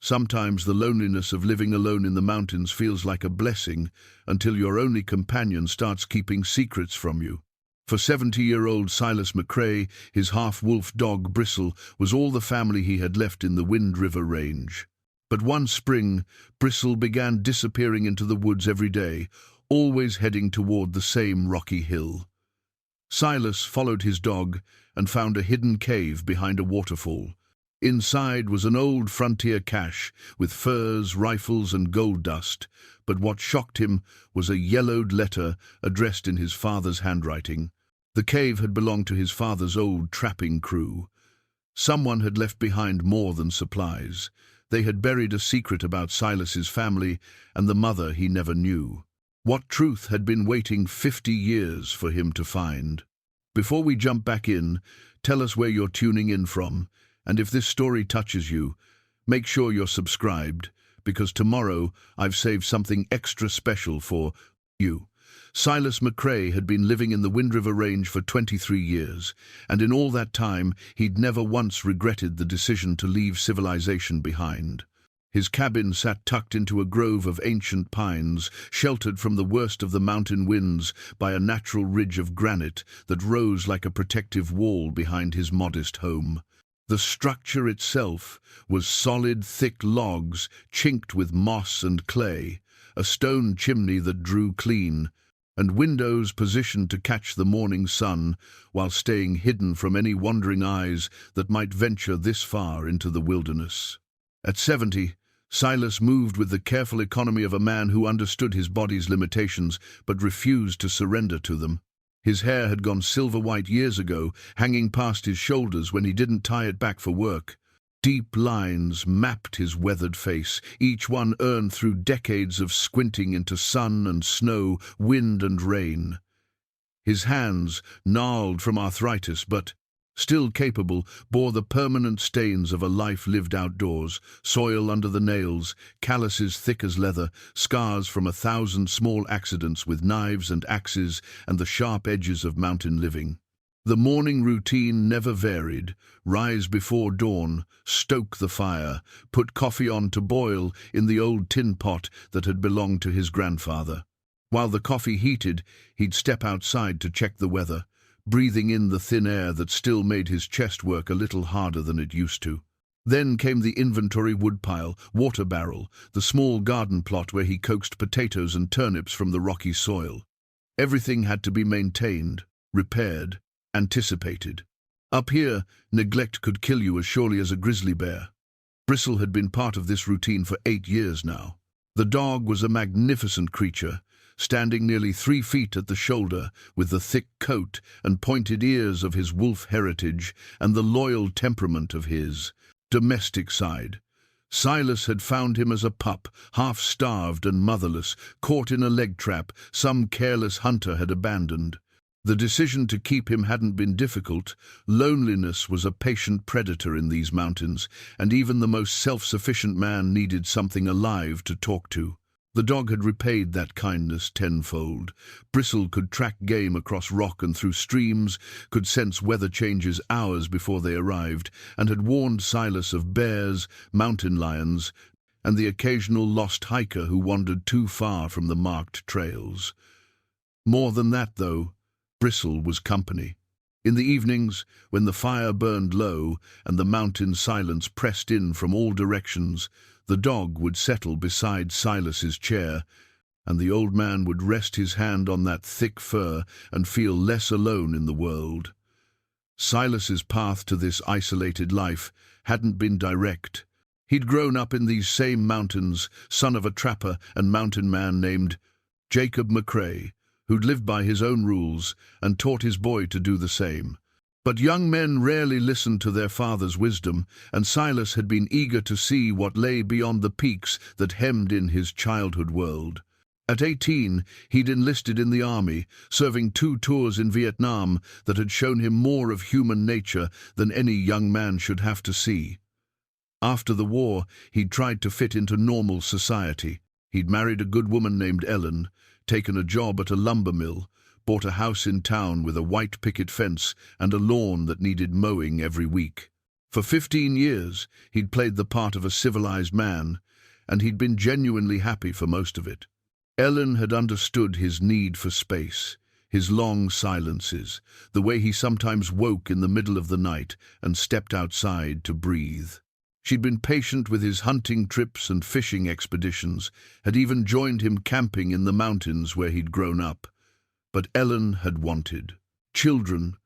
Sometimes the loneliness of living alone in the mountains feels like a blessing until your only companion starts keeping secrets from you. For 70-year-old Silas McCrae, his half-wolf dog Bristle was all the family he had left in the Wind River Range. But one spring, Bristle began disappearing into the woods every day, always heading toward the same rocky hill. Silas followed his dog and found a hidden cave behind a waterfall. Inside was an old frontier cache with furs, rifles, and gold dust, but what shocked him was a yellowed letter addressed in his father's handwriting. The cave had belonged to his father's old trapping crew. Someone had left behind more than supplies. They had buried a secret about Silas's family and the mother he never knew. What truth had been waiting 50 years for him to find? Before we jump back in, tell us where you're tuning in from, and if this story touches you, make sure you're subscribed, because tomorrow I've saved something extra special for you. Silas McCrae had been living in the Wind River Range for 23 years, and in all that time he'd never once regretted the decision to leave civilization behind. His cabin sat tucked into a grove of ancient pines, sheltered from the worst of the mountain winds by a natural ridge of granite that rose like a protective wall behind his modest home. The structure itself was solid, thick logs, chinked with moss and clay, a stone chimney that drew clean, and windows positioned to catch the morning sun while staying hidden from any wandering eyes that might venture this far into the wilderness. At 70, Silas moved with the careful economy of a man who understood his body's limitations but refused to surrender to them. His hair had gone silver-white years ago, hanging past his shoulders when he didn't tie it back for work. Deep lines mapped his weathered face, each one earned through decades of squinting into sun and snow, wind and rain. His hands, gnarled from arthritis but still capable, bore the permanent stains of a life lived outdoors, soil under the nails, calluses thick as leather, scars from 1,000 small accidents with knives and axes, and the sharp edges of mountain living. The morning routine never varied: rise before dawn, stoke the fire, put coffee on to boil in the old tin pot that had belonged to his grandfather. While the coffee heated, he'd step outside to check the weather, breathing in the thin air that still made his chest work a little harder than it used to. Then came the inventory woodpile, water barrel, the small garden plot where he coaxed potatoes and turnips from the rocky soil. Everything had to be maintained, repaired, anticipated. Up here, neglect could kill you as surely as a grizzly bear. Bristle had been part of this routine for 8 years now. The dog was a magnificent creature, standing nearly 3 feet at the shoulder, with the thick coat and pointed ears of his wolf heritage and the loyal temperament of his domestic side. Silas had found him as a pup, half-starved and motherless, caught in a leg trap some careless hunter had abandoned. The decision to keep him hadn't been difficult. Loneliness was a patient predator in these mountains, and even the most self-sufficient man needed something alive to talk to. The dog had repaid that kindness tenfold. Bristle could track game across rock and through streams, could sense weather changes hours before they arrived, and had warned Silas of bears, mountain lions, and the occasional lost hiker who wandered too far from the marked trails. More than that, though, Bristle was company. In the evenings, when the fire burned low and the mountain silence pressed in from all directions, the dog would settle beside Silas's chair, and the old man would rest his hand on that thick fur and feel less alone in the world. Silas's path to this isolated life hadn't been direct. He'd grown up in these same mountains, son of a trapper and mountain man named Jacob McCrae, who'd lived by his own rules and taught his boy to do the same. But young men rarely listened to their father's wisdom, and Silas had been eager to see what lay beyond the peaks that hemmed in his childhood world. At 18, he'd enlisted in the army, serving 2 tours in Vietnam that had shown him more of human nature than any young man should have to see. After the war, he'd tried to fit into normal society. He'd married a good woman named Ellen, taken a job at a lumber mill, bought a house in town with a white picket fence and a lawn that needed mowing every week. For 15 years, he'd played the part of a civilized man, and he'd been genuinely happy for most of it. Ellen had understood his need for space, his long silences, the way he sometimes woke in the middle of the night and stepped outside to breathe. She'd been patient with his hunting trips and fishing expeditions, had even joined him camping in the mountains where he'd grown up. But Ellen had wanted children,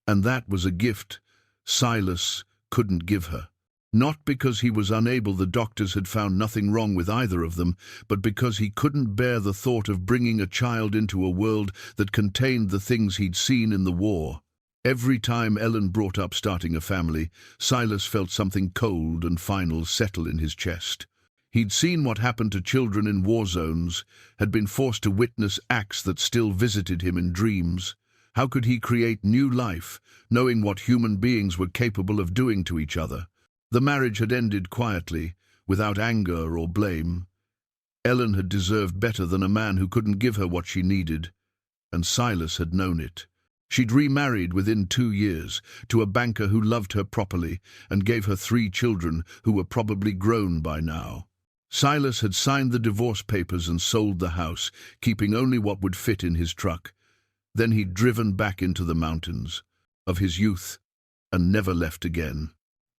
and that was a gift Silas couldn't give her. Not because he was unable, the doctors had found nothing wrong with either of them, but because he couldn't bear the thought of bringing a child into a world that contained the things he'd seen in the war. Every time Ellen brought up starting a family, Silas felt something cold and final settle in his chest. He'd seen what happened to children in war zones, had been forced to witness acts that still visited him in dreams. How could he create new life, knowing what human beings were capable of doing to each other? The marriage had ended quietly, without anger or blame. Ellen had deserved better than a man who couldn't give her what she needed, and Silas had known it. She'd remarried within 2 years to a banker who loved her properly and gave her 3 children who were probably grown by now. Silas had signed the divorce papers and sold the house, keeping only what would fit in his truck. Then he'd driven back into the mountains of his youth and never left again.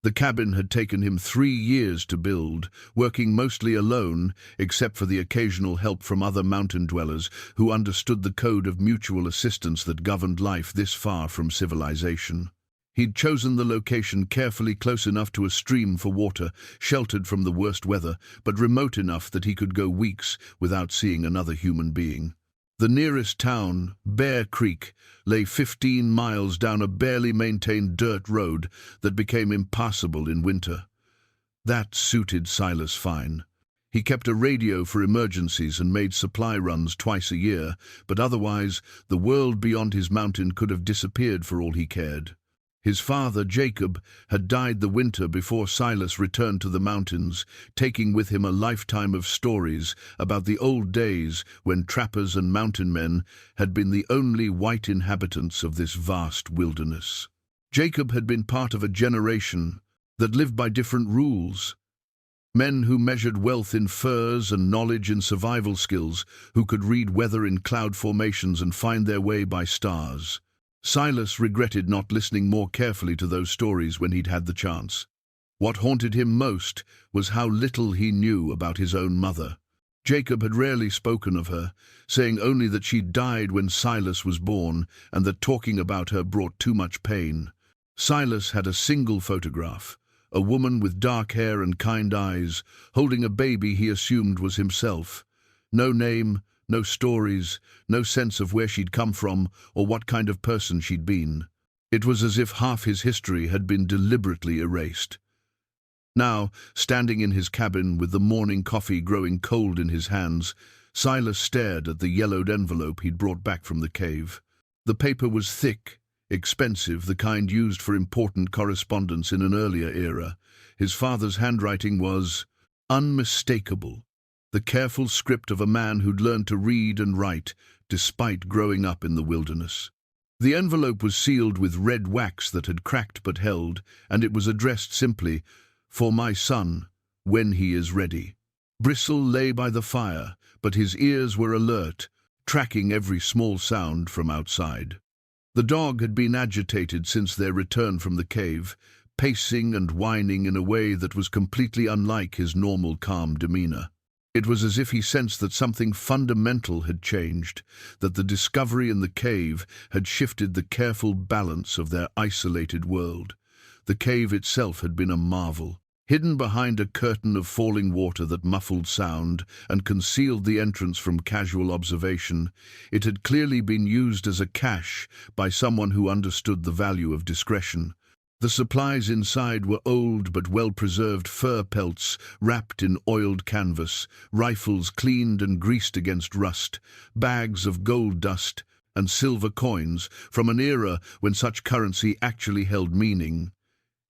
The cabin had taken him 3 years to build, working mostly alone, except for the occasional help from other mountain dwellers who understood the code of mutual assistance that governed life this far from civilization. He'd chosen the location carefully, close enough to a stream for water, sheltered from the worst weather, but remote enough that he could go weeks without seeing another human being. The nearest town, Bear Creek, lay 15 miles down a barely maintained dirt road that became impassable in winter. That suited Silas fine. He kept a radio for emergencies and made supply runs twice a year, but otherwise, the world beyond his mountain could have disappeared for all he cared. His father, Jacob, had died the winter before Silas returned to the mountains, taking with him a lifetime of stories about the old days when trappers and mountain men had been the only white inhabitants of this vast wilderness. Jacob had been part of a generation that lived by different rules. Men who measured wealth in furs and knowledge in survival skills, who could read weather in cloud formations and find their way by stars. Silas regretted not listening more carefully to those stories when he'd had the chance. What haunted him most was how little he knew about his own mother. Jacob had rarely spoken of her, saying only that she died when Silas was born and that talking about her brought too much pain. Silas had a single photograph, a woman with dark hair and kind eyes, holding a baby he assumed was himself. No name, no stories, no sense of where she'd come from or what kind of person she'd been. It was as if half his history had been deliberately erased. Now, standing in his cabin with the morning coffee growing cold in his hands, Silas stared at the yellowed envelope he'd brought back from the cave. The paper was thick, expensive, the kind used for important correspondence in an earlier era. His father's handwriting was unmistakable. The careful script of a man who'd learned to read and write, despite growing up in the wilderness. The envelope was sealed with red wax that had cracked but held, and it was addressed simply, "For my son, when he is ready." Bristle lay by the fire, but his ears were alert, tracking every small sound from outside. The dog had been agitated since their return from the cave, pacing and whining in a way that was completely unlike his normal calm demeanor. It was as if he sensed that something fundamental had changed, that the discovery in the cave had shifted the careful balance of their isolated world. The cave itself had been a marvel. Hidden behind a curtain of falling water that muffled sound and concealed the entrance from casual observation, it had clearly been used as a cache by someone who understood the value of discretion. The supplies inside were old but well-preserved fur pelts wrapped in oiled canvas, rifles cleaned and greased against rust, bags of gold dust, and silver coins from an era when such currency actually held meaning.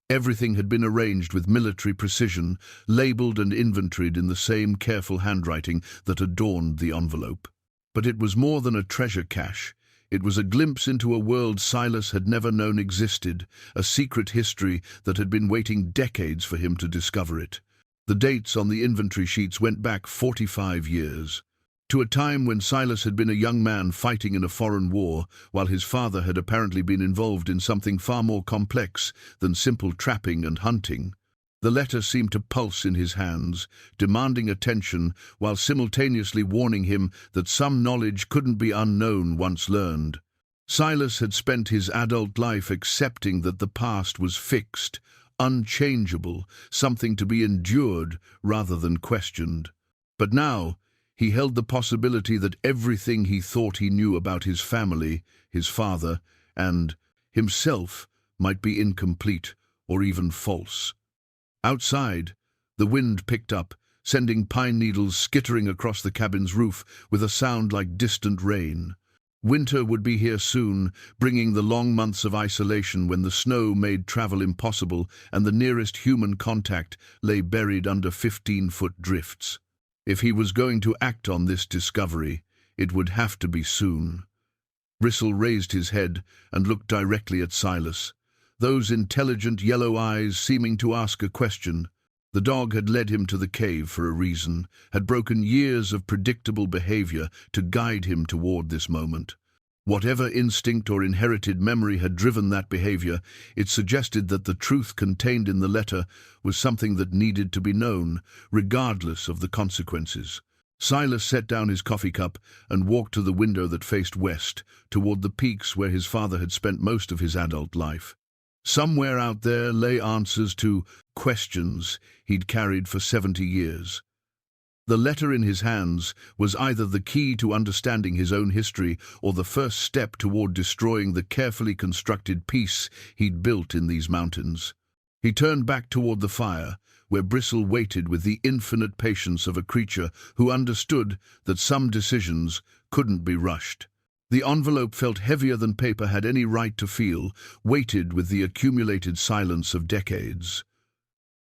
Everything had been arranged with military precision, labeled and inventoried in the same careful handwriting that adorned the envelope. But it was more than a treasure cache. It was a glimpse into a world Silas had never known existed, a secret history that had been waiting decades for him to discover it. The dates on the inventory sheets went back 45 years, to a time when Silas had been a young man fighting in a foreign war, while his father had apparently been involved in something far more complex than simple trapping and hunting. The letter seemed to pulse in his hands, demanding attention while simultaneously warning him that some knowledge couldn't be unknown once learned. Silas had spent his adult life accepting that the past was fixed, unchangeable, something to be endured rather than questioned. But now, he held the possibility that everything he thought he knew about his family, his father, and himself might be incomplete or even false. Outside, the wind picked up, sending pine needles skittering across the cabin's roof with a sound like distant rain. Winter would be here soon, bringing the long months of isolation when the snow made travel impossible and the nearest human contact lay buried under 15-foot drifts. If he was going to act on this discovery, it would have to be soon. Bristle raised his head and looked directly at Silas, those intelligent yellow eyes seeming to ask a question. The dog had led him to the cave for a reason, had broken years of predictable behavior to guide him toward this moment. Whatever instinct or inherited memory had driven that behavior, it suggested that the truth contained in the letter was something that needed to be known, regardless of the consequences. Silas set down his coffee cup and walked to the window that faced west, toward the peaks where his father had spent most of his adult life. Somewhere out there lay answers to questions he'd carried for 70 years. The letter in his hands was either the key to understanding his own history or the first step toward destroying the carefully constructed peace he'd built in these mountains. He turned back toward the fire, where Bristle waited with the infinite patience of a creature who understood that some decisions couldn't be rushed. The envelope felt heavier than paper had any right to feel, weighted with the accumulated silence of decades.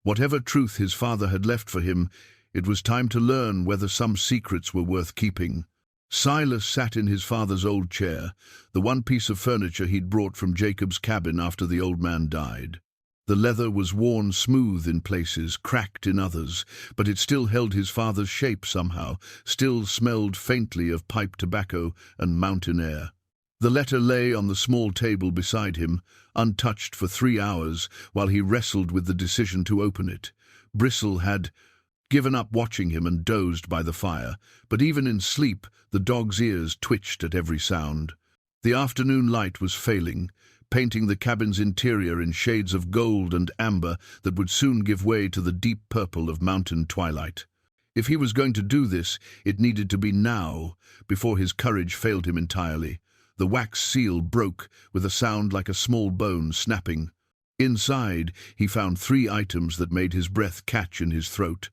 Whatever truth his father had left for him, it was time to learn whether some secrets were worth keeping. Silas sat in his father's old chair, the one piece of furniture he'd brought from Jacob's cabin after the old man died. The leather was worn smooth in places, cracked in others, but it still held his father's shape somehow, still smelled faintly of pipe tobacco and mountain air. The letter lay on the small table beside him, untouched for 3 hours, while he wrestled with the decision to open it. Bristle had given up watching him and dozed by the fire, but even in sleep the dog's ears twitched at every sound. The afternoon light was failing, painting the cabin's interior in shades of gold and amber that would soon give way to the deep purple of mountain twilight. If he was going to do this, it needed to be now, before his courage failed him entirely. The wax seal broke with a sound like a small bone snapping. Inside, he found 3 items that made his breath catch in his throat.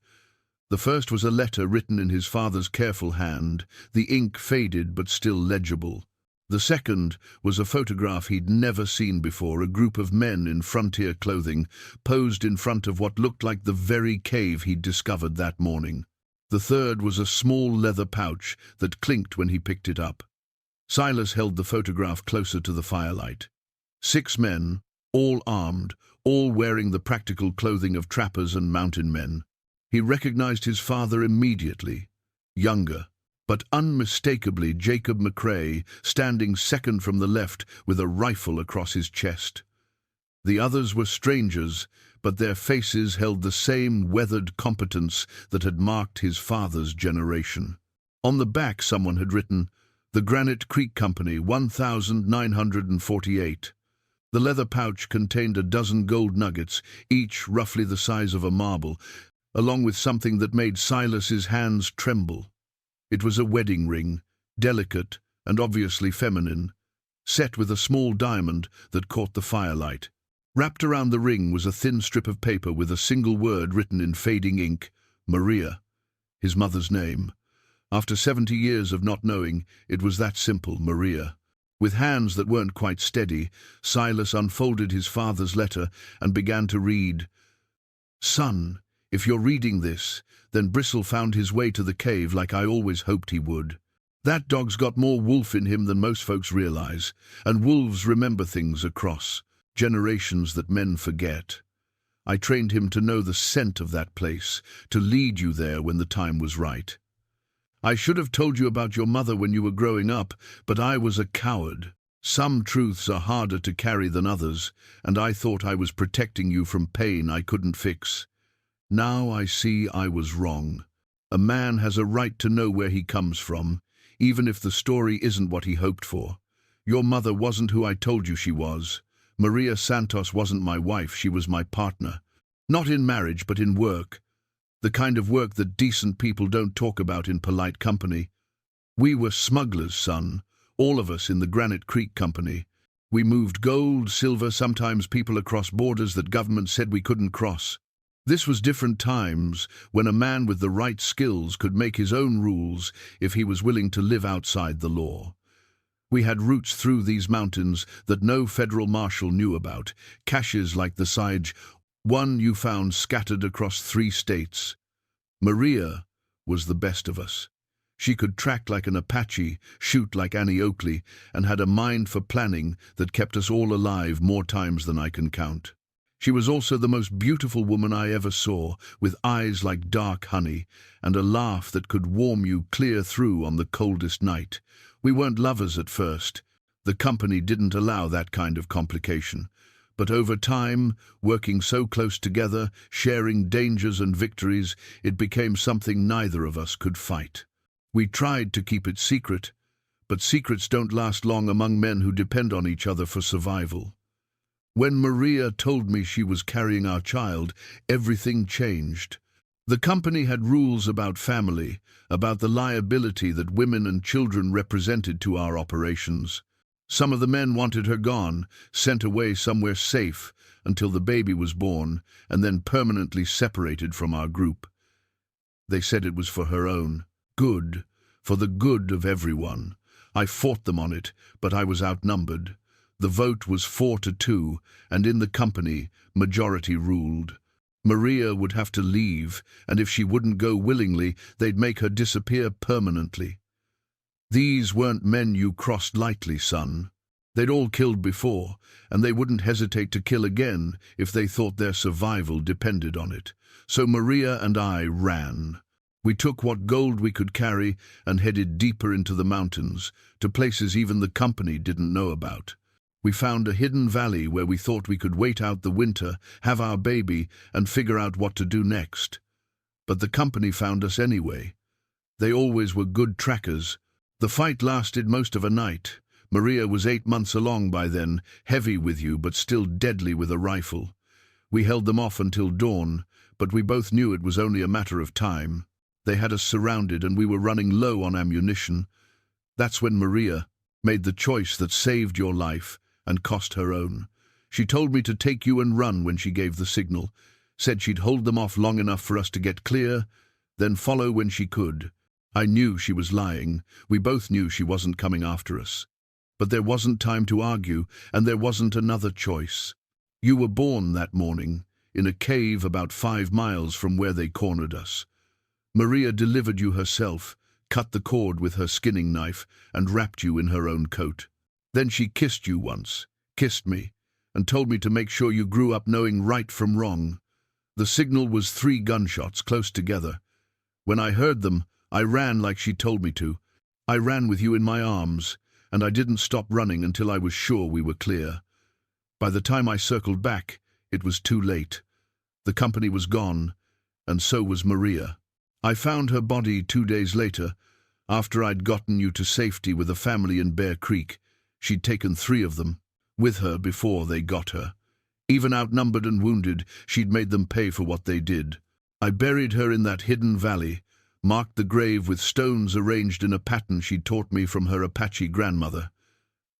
The first was a letter written in his father's careful hand, the ink faded but still legible. The second was a photograph he'd never seen before, a group of men in frontier clothing, posed in front of what looked like the very cave he'd discovered that morning. The third was a small leather pouch that clinked when he picked it up. Silas held the photograph closer to the firelight. 6 men, all armed, all wearing the practical clothing of trappers and mountain men. He recognized his father immediately, younger, but unmistakably Jacob McCrae, standing second from the left with a rifle across his chest. The others were strangers, but their faces held the same weathered competence that had marked his father's generation. On the back someone had written, "The Granite Creek Company, 1948. The leather pouch contained a dozen gold nuggets, each roughly the size of a marble, along with something that made Silas's hands tremble. It was a wedding ring, delicate and obviously feminine, set with a small diamond that caught the firelight. Wrapped around the ring was a thin strip of paper with a single word written in fading ink, Maria, his mother's name. After 70 years of not knowing, it was that simple, Maria. With hands that weren't quite steady, Silas unfolded his father's letter and began to read. "Son, if you're reading this, then Bristle found his way to the cave like I always hoped he would. That dog's got more wolf in him than most folks realize, and wolves remember things across generations that men forget. I trained him to know the scent of that place, to lead you there when the time was right. I should have told you about your mother when you were growing up, but I was a coward. Some truths are harder to carry than others, and I thought I was protecting you from pain I couldn't fix. Now I see I was wrong. A man has a right to know where he comes from, even if the story isn't what he hoped for. Your mother wasn't who I told you she was. Maria Santos wasn't my wife, she was my partner. Not in marriage, but in work. The kind of work that decent people don't talk about in polite company. We were smugglers, son, all of us in the Granite Creek Company. We moved gold, silver, sometimes people across borders that government said we couldn't cross. This was different times, when a man with the right skills could make his own rules if he was willing to live outside the law. We had routes through these mountains that no federal marshal knew about, caches like the Sage, one you found scattered across 3 states. Maria was the best of us. She could track like an Apache, shoot like Annie Oakley, and had a mind for planning that kept us all alive more times than I can count. She was also the most beautiful woman I ever saw, with eyes like dark honey, and a laugh that could warm you clear through on the coldest night. We weren't lovers at first. The company didn't allow that kind of complication. But over time, working so close together, sharing dangers and victories, it became something neither of us could fight. We tried to keep it secret, but secrets don't last long among men who depend on each other for survival. When Maria told me she was carrying our child, everything changed. The company had rules about family, about the liability that women and children represented to our operations. Some of the men wanted her gone, sent away somewhere safe until the baby was born, and then permanently separated from our group. They said it was for her own good, for the good of everyone. I fought them on it, but I was outnumbered. The vote was 4-2, and in the company, majority ruled. Maria would have to leave, and if she wouldn't go willingly, they'd make her disappear permanently. These weren't men you crossed lightly, son. They'd all killed before, and they wouldn't hesitate to kill again if they thought their survival depended on it. So Maria and I ran. We took what gold we could carry and headed deeper into the mountains, to places even the company didn't know about. We found a hidden valley where we thought we could wait out the winter, have our baby, and figure out what to do next. But the company found us anyway. They always were good trackers. The fight lasted most of a night. Maria was 8 months along by then, heavy with you but still deadly with a rifle. We held them off until dawn, but we both knew it was only a matter of time. They had us surrounded and we were running low on ammunition. That's when Maria made the choice that saved your life and cost her own. She told me to take you and run when she gave the signal, said she'd hold them off long enough for us to get clear, then follow when she could. I knew she was lying. We both knew she wasn't coming after us. But there wasn't time to argue, and there wasn't another choice. You were born that morning, in a cave about 5 miles from where they cornered us. Maria delivered you herself, cut the cord with her skinning knife, and wrapped you in her own coat. Then she kissed you once, kissed me, and told me to make sure you grew up knowing right from wrong. The signal was 3 gunshots close together. When I heard them, I ran like she told me to. I ran with you in my arms, and I didn't stop running until I was sure we were clear. By the time I circled back, it was too late. The company was gone, and so was Maria. I found her body 2 days later, after I'd gotten you to safety with a family in Bear Creek. She'd taken 3 of them with her before they got her. Even outnumbered and wounded, she'd made them pay for what they did. I buried her in that hidden valley, marked the grave with stones arranged in a pattern she'd taught me from her Apache grandmother.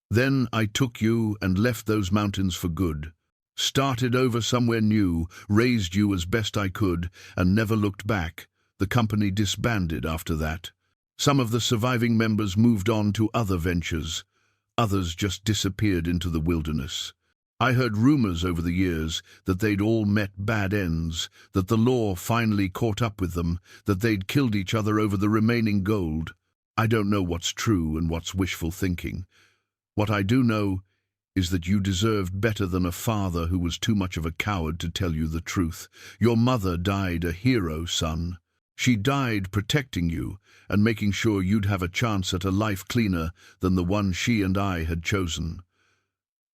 Then I took you and left those mountains for good. Started over somewhere new, raised you as best I could, and never looked back. The company disbanded after that. Some of the surviving members moved on to other ventures. Others just disappeared into the wilderness. I heard rumors over the years that they'd all met bad ends, that the law finally caught up with them, that they'd killed each other over the remaining gold. I don't know what's true and what's wishful thinking. What I do know is that you deserved better than a father who was too much of a coward to tell you the truth. Your mother died a hero, son. She died protecting you and making sure you'd have a chance at a life cleaner than the one she and I had chosen.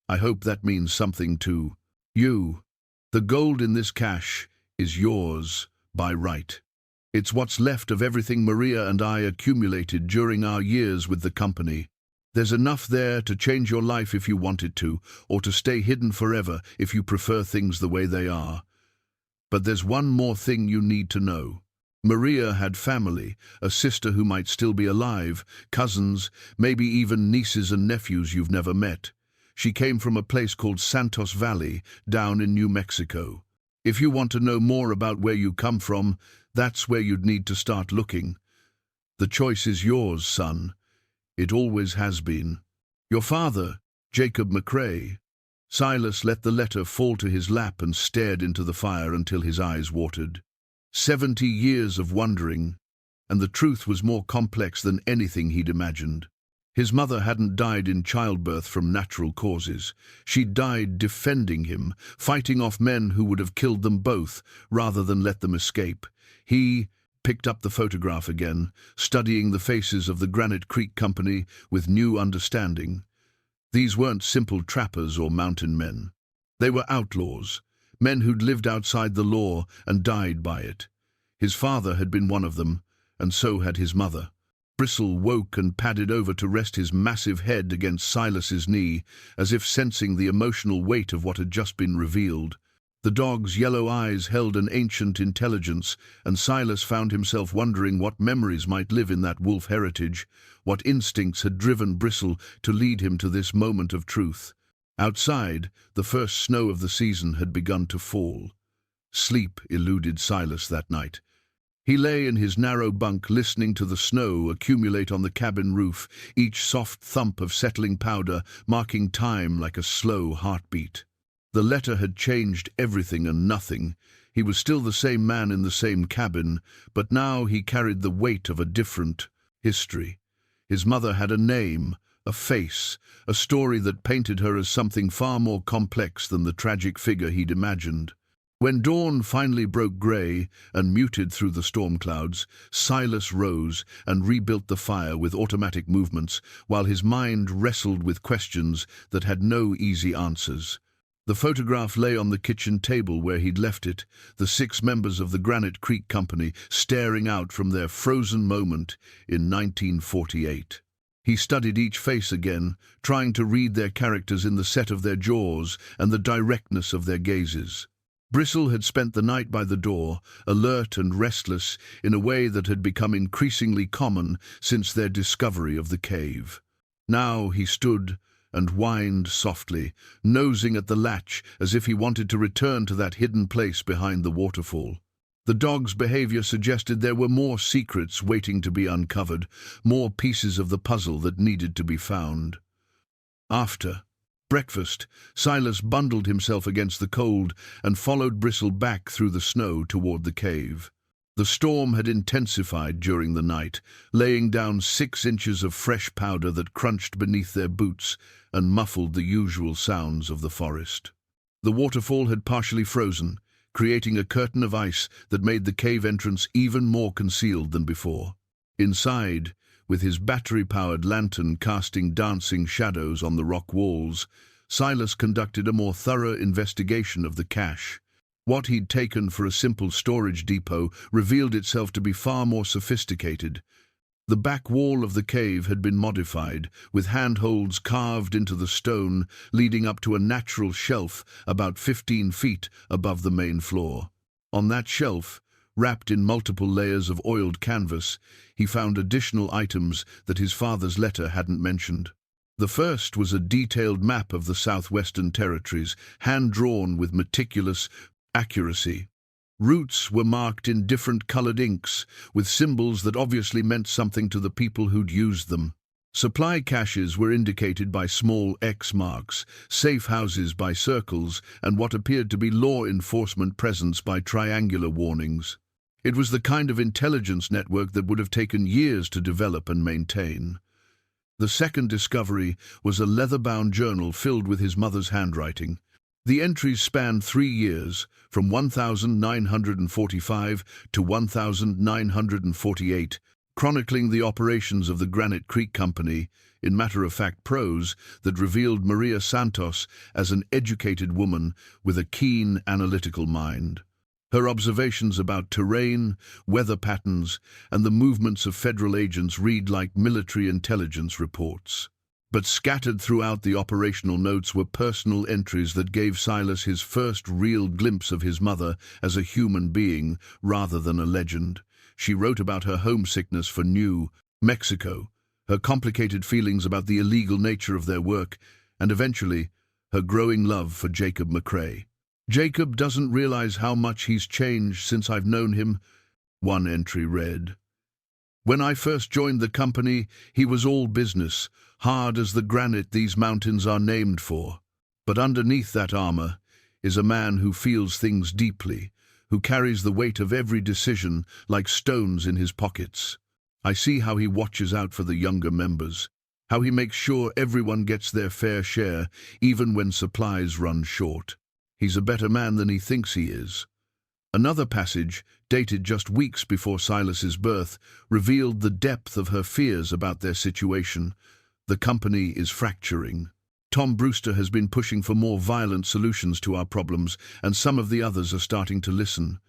I hope that means something to you. The gold in this cache is yours by right. It's what's left of everything Maria and I accumulated during our years with the company. There's enough there to change your life if you want it to, or to stay hidden forever if you prefer things the way they are. But there's one more thing you need to know. Maria had family, a sister who might still be alive, cousins, maybe even nieces and nephews you've never met. She came from a place called Santos Valley, down in New Mexico. If you want to know more about where you come from, that's where you'd need to start looking. The choice is yours, son. It always has been. Your father, Jacob McCrae. Silas let the letter fall to his lap and stared into the fire until his eyes watered. 70 years of wondering, and the truth was more complex than anything he'd imagined. His mother hadn't died in childbirth from natural causes. She'd died defending him, fighting off men who would have killed them both rather than let them escape. He picked up the photograph again, studying the faces of the Granite Creek Company with new understanding. These weren't simple trappers or mountain men. They were outlaws, men who'd lived outside the law and died by it. His father had been one of them, and so had his mother. Bristle woke and padded over to rest his massive head against Silas's knee, as if sensing the emotional weight of what had just been revealed. The dog's yellow eyes held an ancient intelligence, and Silas found himself wondering what memories might live in that wolf heritage, what instincts had driven Bristle to lead him to this moment of truth. Outside, the first snow of the season had begun to fall. Sleep eluded Silas that night. He lay in his narrow bunk listening to the snow accumulate on the cabin roof, each soft thump of settling powder marking time like a slow heartbeat. The letter had changed everything and nothing. He was still the same man in the same cabin, but now he carried the weight of a different history. His mother had a name, a face, a story that painted her as something far more complex than the tragic figure he'd imagined. When dawn finally broke grey and muted through the storm clouds, Silas rose and rebuilt the fire with automatic movements, while his mind wrestled with questions that had no easy answers. The photograph lay on the kitchen table where he'd left it, the 6 members of the Granite Creek Company staring out from their frozen moment in 1948. He studied each face again, trying to read their characters in the set of their jaws and the directness of their gazes. Bristle had spent the night by the door, alert and restless in a way that had become increasingly common since their discovery of the cave. Now he stood and whined softly, nosing at the latch as if he wanted to return to that hidden place behind the waterfall. The dog's behavior suggested there were more secrets waiting to be uncovered, more pieces of the puzzle that needed to be found. After breakfast, Silas bundled himself against the cold and followed Bristle back through the snow toward the cave. The storm had intensified during the night, laying down 6 inches of fresh powder that crunched beneath their boots and muffled the usual sounds of the forest. The waterfall had partially frozen, creating a curtain of ice that made the cave entrance even more concealed than before. Inside, with his battery-powered lantern casting dancing shadows on the rock walls, Silas conducted a more thorough investigation of the cache. What he'd taken for a simple storage depot revealed itself to be far more sophisticated. The back wall of the cave had been modified, with handholds carved into the stone, leading up to a natural shelf about 15 feet above the main floor. On that shelf, wrapped in multiple layers of oiled canvas, he found additional items that his father's letter hadn't mentioned. The first was a detailed map of the Southwestern Territories, hand-drawn with meticulous accuracy. Routes were marked in different colored inks, with symbols that obviously meant something to the people who'd used them. Supply caches were indicated by small X marks, safe houses by circles, and what appeared to be law enforcement presence by triangular warnings. It was the kind of intelligence network that would have taken years to develop and maintain. The second discovery was a leather-bound journal filled with his mother's handwriting. The entries spanned 3 years, from 1945 to 1948, chronicling the operations of the Granite Creek Company in matter-of-fact prose that revealed Maria Santos as an educated woman with a keen analytical mind. Her observations about terrain, weather patterns, and the movements of federal agents read like military intelligence reports. But scattered throughout the operational notes were personal entries that gave Silas his first real glimpse of his mother as a human being rather than a legend. She wrote about her homesickness for New Mexico, her complicated feelings about the illegal nature of their work, and eventually, her growing love for Jacob McCrae. "Jacob doesn't realize how much he's changed since I've known him," one entry read. "When I first joined the company, he was all business, hard as the granite these mountains are named for. But underneath that armor is a man who feels things deeply, who carries the weight of every decision like stones in his pockets. I see how he watches out for the younger members, how he makes sure everyone gets their fair share, even when supplies run short. He's a better man than he thinks he is." Another passage, dated just weeks before Silas's birth, revealed the depth of her fears about their situation. "The company is fracturing. Tom Brewster has been pushing for more violent solutions to our problems, and some of the others are starting to listen.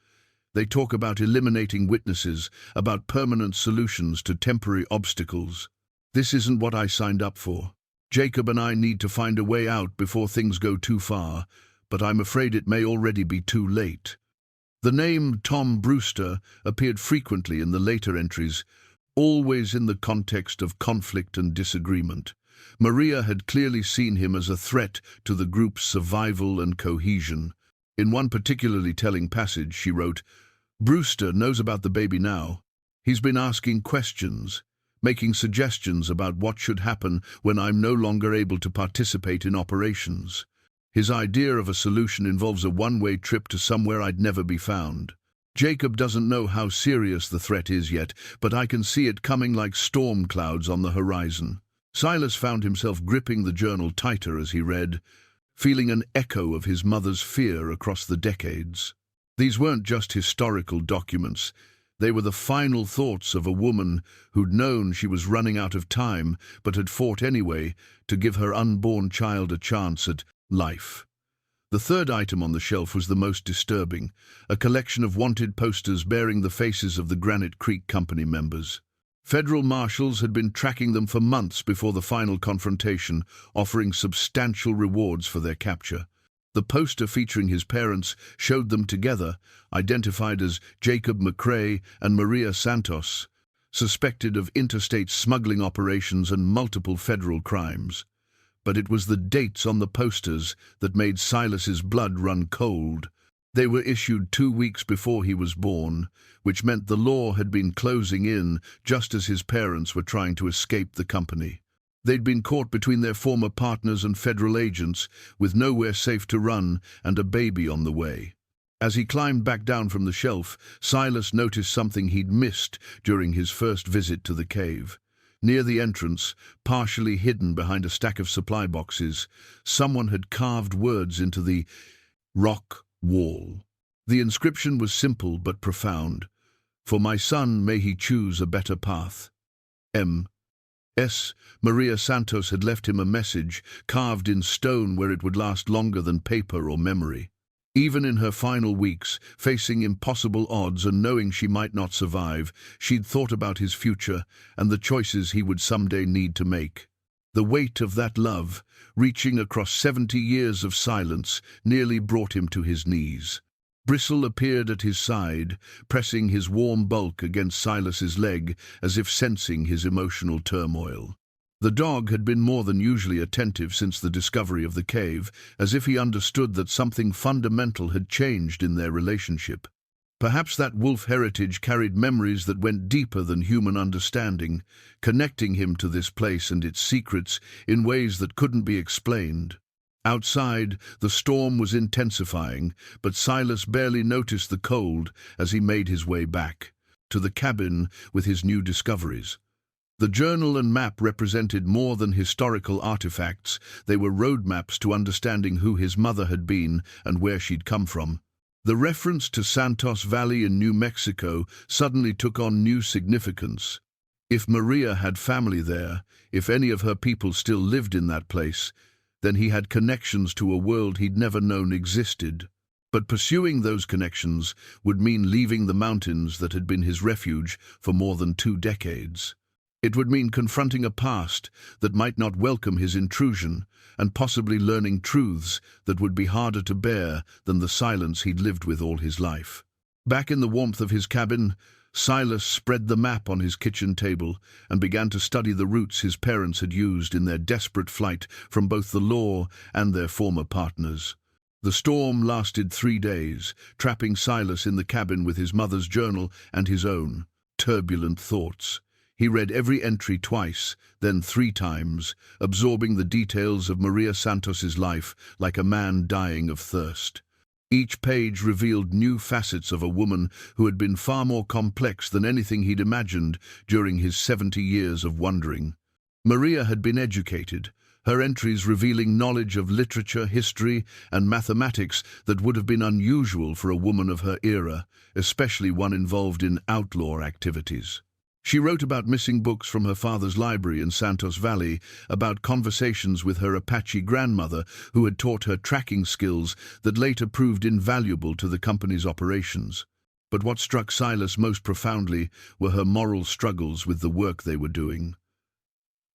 They talk about eliminating witnesses, about permanent solutions to temporary obstacles. This isn't what I signed up for. Jacob and I need to find a way out before things go too far, but I'm afraid it may already be too late." The name Tom Brewster appeared frequently in the later entries, always in the context of conflict and disagreement. Maria had clearly seen him as a threat to the group's survival and cohesion. In one particularly telling passage, she wrote, "Brewster knows about the baby now. He's been asking questions, making suggestions about what should happen when I'm no longer able to participate in operations. His idea of a solution involves a one-way trip to somewhere I'd never be found. Jacob doesn't know how serious the threat is yet, but I can see it coming like storm clouds on the horizon." Silas found himself gripping the journal tighter as he read, feeling an echo of his mother's fear across the decades. These weren't just historical documents. They were the final thoughts of a woman who'd known she was running out of time, but had fought anyway to give her unborn child a chance at life. The third item on the shelf was the most disturbing, a collection of wanted posters bearing the faces of the Granite Creek Company members. Federal marshals had been tracking them for months before the final confrontation, offering substantial rewards for their capture. The poster featuring his parents showed them together, identified as Jacob McCrae and Maria Santos, suspected of interstate smuggling operations and multiple federal crimes. But it was the dates on the posters that made Silas's blood run cold. They were issued 2 weeks before he was born, which meant the law had been closing in just as his parents were trying to escape the company. They'd been caught between their former partners and federal agents, with nowhere safe to run and a baby on the way. As he climbed back down from the shelf, Silas noticed something he'd missed during his first visit to the cave. Near the entrance, partially hidden behind a stack of supply boxes, someone had carved words into the rock wall. The inscription was simple but profound. "For my son, may he choose a better path." M.S. Maria Santos had left him a message, carved in stone where it would last longer than paper or memory. Even in her final weeks, facing impossible odds and knowing she might not survive, she'd thought about his future and the choices he would someday need to make. The weight of that love, reaching across 70 years of silence, nearly brought him to his knees. Bristle appeared at his side, pressing his warm bulk against Silas's leg as if sensing his emotional turmoil. The dog had been more than usually attentive since the discovery of the cave, as if he understood that something fundamental had changed in their relationship. Perhaps that wolf heritage carried memories that went deeper than human understanding, connecting him to this place and its secrets in ways that couldn't be explained. Outside, the storm was intensifying, but Silas barely noticed the cold as he made his way back to the cabin with his new discoveries. The journal and map represented more than historical artifacts. They were roadmaps to understanding who his mother had been and where she'd come from. The reference to Santos Valley in New Mexico suddenly took on new significance. If Maria had family there, if any of her people still lived in that place, then he had connections to a world he'd never known existed. But pursuing those connections would mean leaving the mountains that had been his refuge for more than 2 decades. It would mean confronting a past that might not welcome his intrusion, and possibly learning truths that would be harder to bear than the silence he'd lived with all his life. Back in the warmth of his cabin, Silas spread the map on his kitchen table and began to study the routes his parents had used in their desperate flight from both the law and their former partners. The storm lasted 3 days, trapping Silas in the cabin with his mother's journal and his own turbulent thoughts. He read every entry twice, then 3 times, absorbing the details of Maria Santos's life like a man dying of thirst. Each page revealed new facets of a woman who had been far more complex than anything he'd imagined during his 70 years of wandering. Maria had been educated, her entries revealing knowledge of literature, history, and mathematics that would have been unusual for a woman of her era, especially one involved in outlaw activities. She wrote about missing books from her father's library in Santos Valley, about conversations with her Apache grandmother who had taught her tracking skills that later proved invaluable to the company's operations. But what struck Silas most profoundly were her moral struggles with the work they were doing.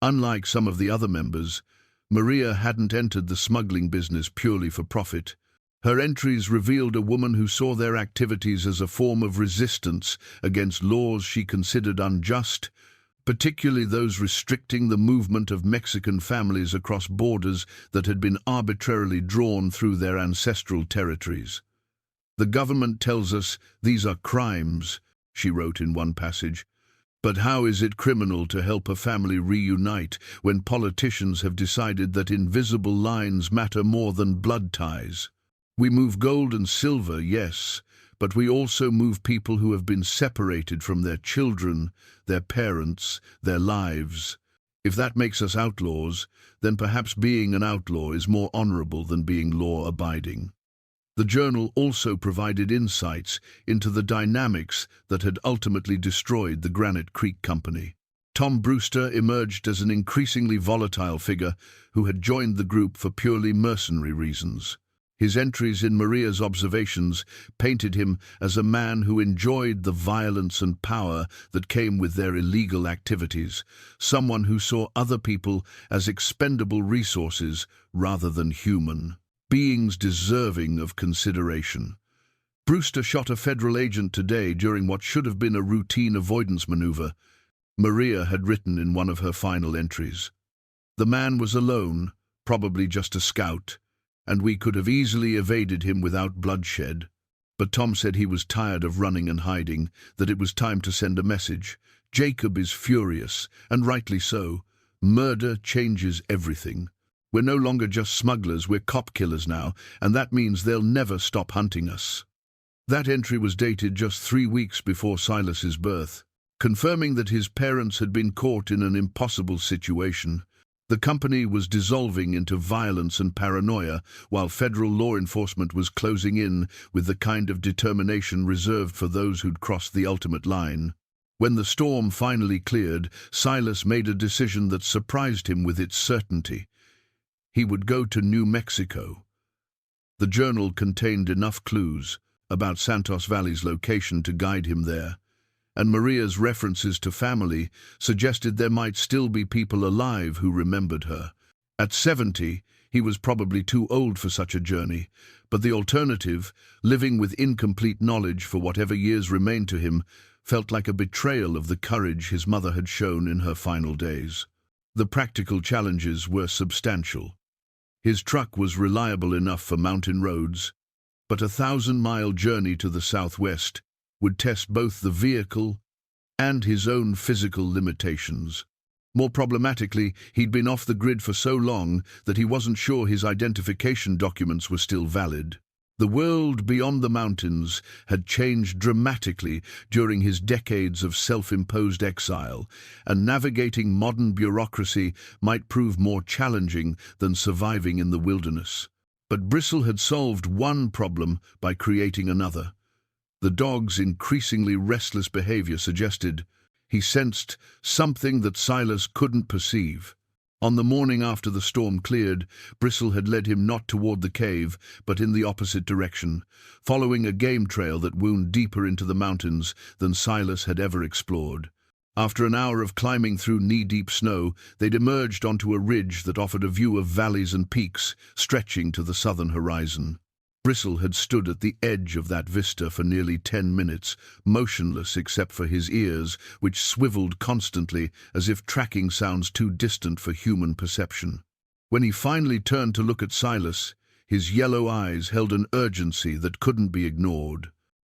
Unlike some of the other members, Maria hadn't entered the smuggling business purely for profit. Her entries revealed a woman who saw their activities as a form of resistance against laws she considered unjust, particularly those restricting the movement of Mexican families across borders that had been arbitrarily drawn through their ancestral territories. "The government tells us these are crimes," she wrote in one passage. "But how is it criminal to help a family reunite when politicians have decided that invisible lines matter more than blood ties? We move gold and silver, yes, but we also move people who have been separated from their children, their parents, their lives. If that makes us outlaws, then perhaps being an outlaw is more honorable than being law-abiding." The journal also provided insights into the dynamics that had ultimately destroyed the Granite Creek Company. Tom Brewster emerged as an increasingly volatile figure who had joined the group for purely mercenary reasons. His entries in Maria's observations painted him as a man who enjoyed the violence and power that came with their illegal activities, someone who saw other people as expendable resources rather than human beings deserving of consideration. Brewster shot a federal agent today during what should have been a routine avoidance maneuver, Maria had written in one of her final entries. "The man was alone, probably just a scout, and we could have easily evaded him without bloodshed. But Tom said he was tired of running and hiding, that it was time to send a message. Jacob is furious, and rightly so. Murder changes everything. We're no longer just smugglers, we're cop killers now, and that means they'll never stop hunting us." That entry was dated just 3 weeks before Silas's birth, confirming that his parents had been caught in an impossible situation. The company was dissolving into violence and paranoia, while federal law enforcement was closing in with the kind of determination reserved for those who'd crossed the ultimate line. When the storm finally cleared, Silas made a decision that surprised him with its certainty. He would go to New Mexico. The journal contained enough clues about Santos Valley's location to guide him there, and Maria's references to family suggested there might still be people alive who remembered her. At 70, he was probably too old for such a journey, but the alternative, living with incomplete knowledge for whatever years remained to him, felt like a betrayal of the courage his mother had shown in her final days. The practical challenges were substantial. His truck was reliable enough for mountain roads, but a 1,000-mile journey to the southwest would test both the vehicle and his own physical limitations. More problematically, he'd been off the grid for so long that he wasn't sure his identification documents were still valid. The world beyond the mountains had changed dramatically during his decades of self-imposed exile, and navigating modern bureaucracy might prove more challenging than surviving in the wilderness. But Bristle had solved one problem by creating another. The dog's increasingly restless behavior suggested he sensed something that Silas couldn't perceive. On the morning after the storm cleared, Bristle had led him not toward the cave, but in the opposite direction, following a game trail that wound deeper into the mountains than Silas had ever explored. After an hour of climbing through knee-deep snow, they'd emerged onto a ridge that offered a view of valleys and peaks stretching to the southern horizon. Bristle had stood at the edge of that vista for nearly 10 minutes, motionless except for his ears, which swiveled constantly as if tracking sounds too distant for human perception. When he finally turned to look at Silas, his yellow eyes held an urgency that couldn't be ignored.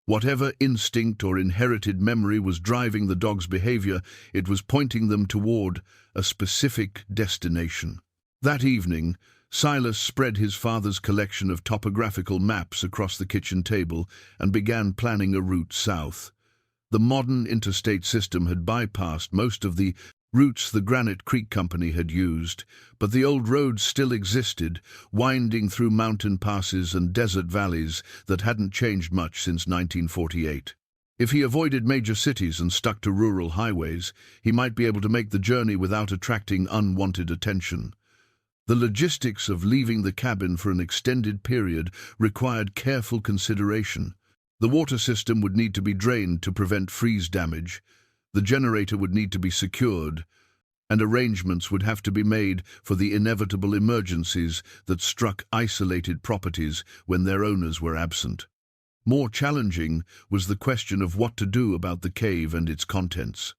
Whatever instinct or inherited memory was driving the dog's behavior, it was pointing them toward a specific destination. That evening, Silas spread his father's collection of topographical maps across the kitchen table and began planning a route south. The modern interstate system had bypassed most of the routes the Granite Creek Company had used, but the old roads still existed, winding through mountain passes and desert valleys that hadn't changed much since 1948. If he avoided major cities and stuck to rural highways, he might be able to make the journey without attracting unwanted attention. The logistics of leaving the cabin for an extended period required careful consideration. The water system would need to be drained to prevent freeze damage, the generator would need to be secured, and arrangements would have to be made for the inevitable emergencies that struck isolated properties when their owners were absent. More challenging was the question of what to do about the cave and its contents.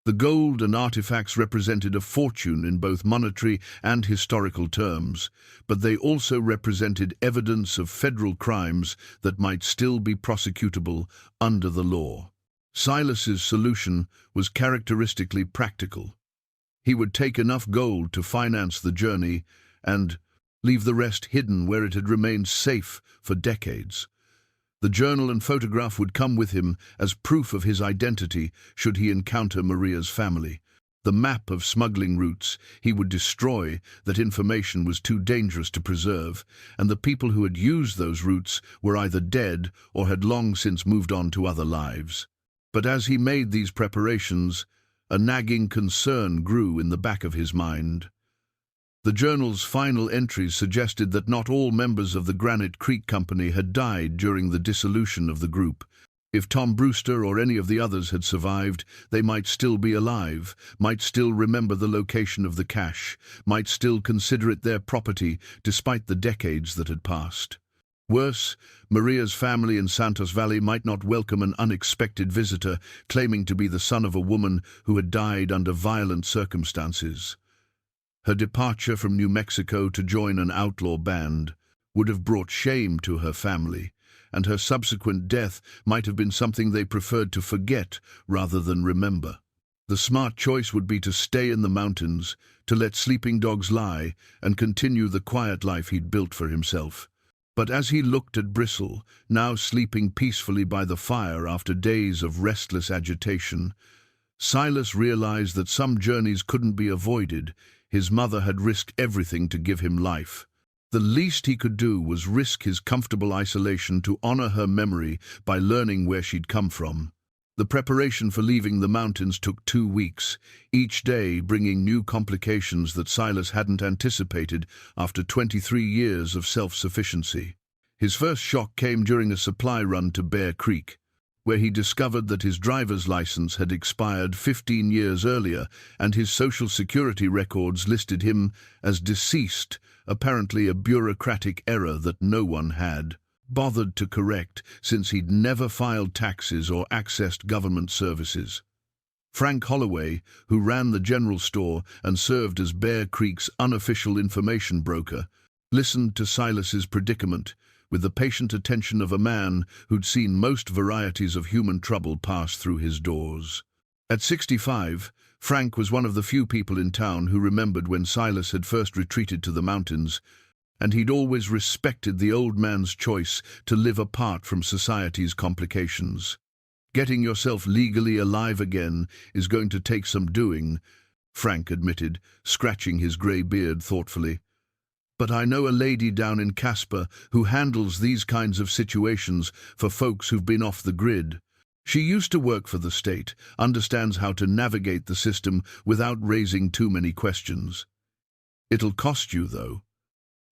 The gold and artifacts represented a fortune in both monetary and historical terms, but they also represented evidence of federal crimes that might still be prosecutable under the law. Silas's solution was characteristically practical. He would take enough gold to finance the journey and leave the rest hidden where it had remained safe for decades. The journal and photograph would come with him as proof of his identity should he encounter Maria's family. The map of smuggling routes he would destroy. That information was too dangerous to preserve, and the people who had used those routes were either dead or had long since moved on to other lives. But as he made these preparations, a nagging concern grew in the back of his mind. The journal's final entries suggested that not all members of the Granite Creek Company had died during the dissolution of the group. If Tom Brewster or any of the others had survived, they might still be alive, might still remember the location of the cache, might still consider it their property despite the decades that had passed. Worse, Maria's family in Santos Valley might not welcome an unexpected visitor claiming to be the son of a woman who had died under violent circumstances. Her departure from New Mexico to join an outlaw band would have brought shame to her family, and her subsequent death might have been something they preferred to forget rather than remember. The smart choice would be to stay in the mountains, to let sleeping dogs lie, and continue the quiet life he'd built for himself. But as he looked at Bristle, now sleeping peacefully by the fire after days of restless agitation, Silas realized that some journeys couldn't be avoided. His mother had risked everything to give him life. The least he could do was risk his comfortable isolation to honor her memory by learning where she'd come from. The preparation for leaving the mountains took 2 weeks, each day bringing new complications that Silas hadn't anticipated after 23 years of self-sufficiency. His first shock came during a supply run to Bear Creek, where he discovered that his driver's license had expired 15 years earlier and his social security records listed him as deceased, apparently a bureaucratic error that no one had bothered to correct since he'd never filed taxes or accessed government services. Frank Holloway, who ran the general store and served as Bear Creek's unofficial information broker, listened to Silas's predicament with the patient attention of a man who'd seen most varieties of human trouble pass through his doors. At 65, Frank was one of the few people in town who remembered when Silas had first retreated to the mountains, and he'd always respected the old man's choice to live apart from society's complications. Getting yourself legally alive again is going to take some doing, Frank admitted, scratching his grey beard thoughtfully. But I know a lady down in Casper who handles these kinds of situations for folks who've been off the grid. She used to work for the state, understands how to navigate the system without raising too many questions. It'll cost you, though.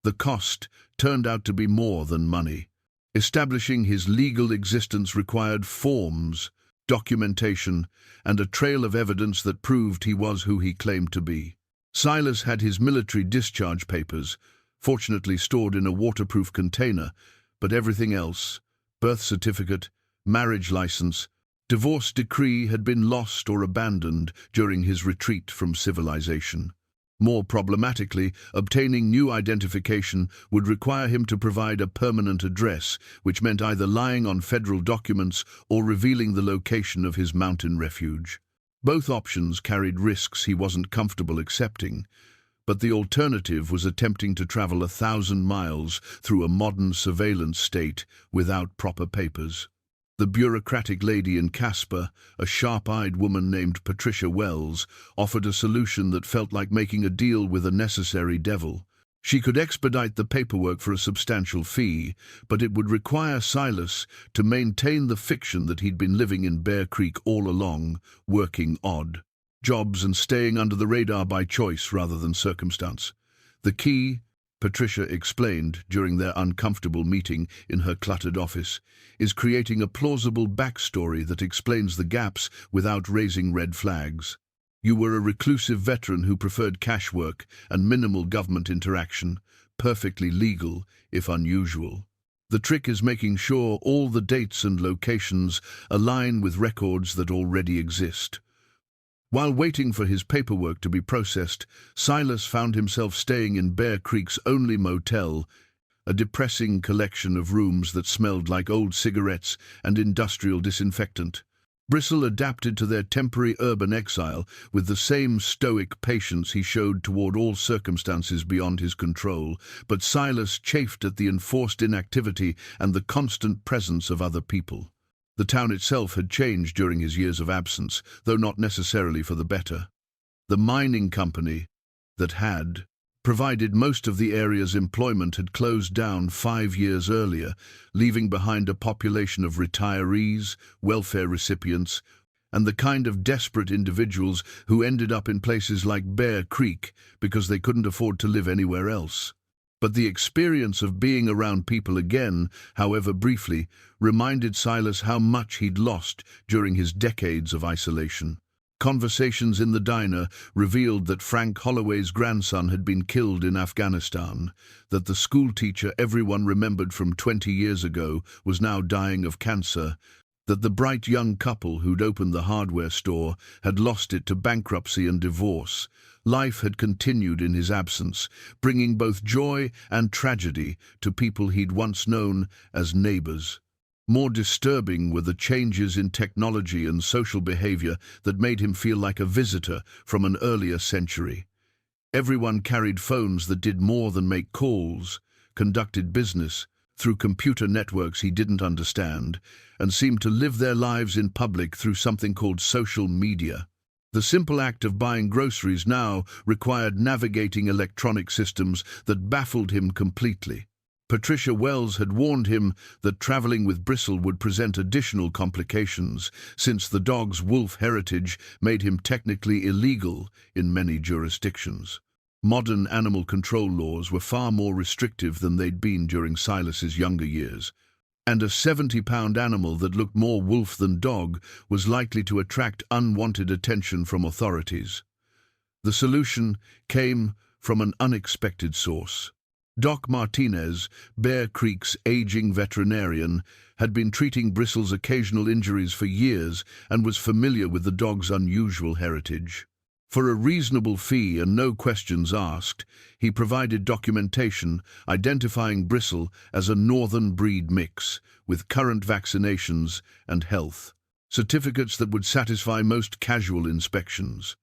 The cost turned out to be more than money. Establishing his legal existence required forms, documentation, and a trail of evidence that proved he was who he claimed to be. Silas had his military discharge papers, fortunately stored in a waterproof container, but everything else, birth certificate, marriage license, divorce decree, had been lost or abandoned during his retreat from civilization. More problematically, obtaining new identification would require him to provide a permanent address, which meant either lying on federal documents or revealing the location of his mountain refuge. Both options carried risks he wasn't comfortable accepting, but the alternative was attempting to travel 1,000 miles through a modern surveillance state without proper papers. The bureaucratic lady in Casper, a sharp-eyed woman named Patricia Wells, offered a solution that felt like making a deal with a necessary devil. She could expedite the paperwork for a substantial fee, but it would require Silas to maintain the fiction that he'd been living in Bear Creek all along, working odd jobs and staying under the radar by choice rather than circumstance. The key, Patricia explained during their uncomfortable meeting in her cluttered office, is creating a plausible backstory that explains the gaps without raising red flags. You were a reclusive veteran who preferred cash work and minimal government interaction, perfectly legal, if unusual. The trick is making sure all the dates and locations align with records that already exist. While waiting for his paperwork to be processed, Silas found himself staying in Bear Creek's only motel, a depressing collection of rooms that smelled like old cigarettes and industrial disinfectant. Bristle adapted to their temporary urban exile with the same stoic patience he showed toward all circumstances beyond his control, but Silas chafed at the enforced inactivity and the constant presence of other people. The town itself had changed during his years of absence, though not necessarily for the better. The mining company that had provided most of the area's employment had closed down 5 years earlier, leaving behind a population of retirees, welfare recipients, and the kind of desperate individuals who ended up in places like Bear Creek because they couldn't afford to live anywhere else. But the experience of being around people again, however briefly, reminded Silas how much he'd lost during his decades of isolation. Conversations in the diner revealed that Frank Holloway's grandson had been killed in Afghanistan, that the schoolteacher everyone remembered from 20 years ago was now dying of cancer, that the bright young couple who'd opened the hardware store had lost it to bankruptcy and divorce. Life had continued in his absence, bringing both joy and tragedy to people he'd once known as neighbors. More disturbing were the changes in technology and social behavior that made him feel like a visitor from an earlier century. Everyone carried phones that did more than make calls, conducted business through computer networks he didn't understand, and seemed to live their lives in public through something called social media. The simple act of buying groceries now required navigating electronic systems that baffled him completely. Patricia Wells had warned him that traveling with Bristle would present additional complications, since the dog's wolf heritage made him technically illegal in many jurisdictions. Modern animal control laws were far more restrictive than they'd been during Silas's younger years, and a 70-pound animal that looked more wolf than dog was likely to attract unwanted attention from authorities. The solution came from an unexpected source. Doc Martinez, Bear Creek's aging veterinarian, had been treating Bristle's occasional injuries for years and was familiar with the dog's unusual heritage. For a reasonable fee and no questions asked, he provided documentation identifying Bristle as a northern breed mix, with current vaccinations and health certificates that would satisfy most casual inspections.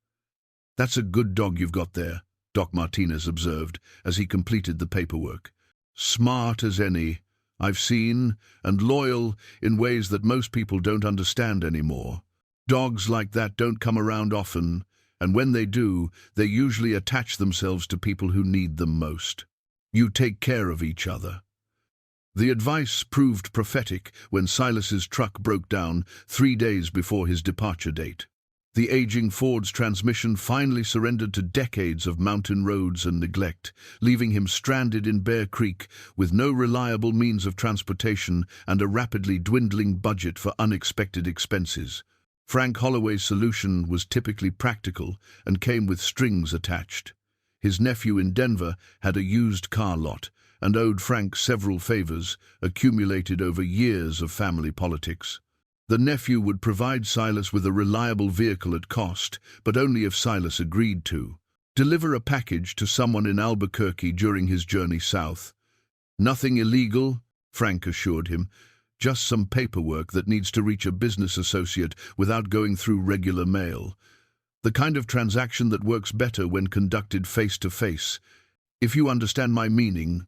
"That's a good dog you've got there," Doc Martinez observed as he completed the paperwork. "Smart as any, I've seen, and loyal in ways that most people don't understand anymore. Dogs like that don't come around often, and when they do, they usually attach themselves to people who need them most. You take care of each other." The advice proved prophetic when Silas's truck broke down 3 days before his departure date. The aging Ford's transmission finally surrendered to decades of mountain roads and neglect, leaving him stranded in Bear Creek with no reliable means of transportation and a rapidly dwindling budget for unexpected expenses. Frank Holloway's solution was typically practical and came with strings attached. His nephew in Denver had a used car lot and owed Frank several favors, accumulated over years of family politics. The nephew would provide Silas with a reliable vehicle at cost, but only if Silas agreed to deliver a package to someone in Albuquerque during his journey south. "Nothing illegal," Frank assured him, "just some paperwork that needs to reach a business associate without going through regular mail. The kind of transaction that works better when conducted face to face. If you understand my meaning."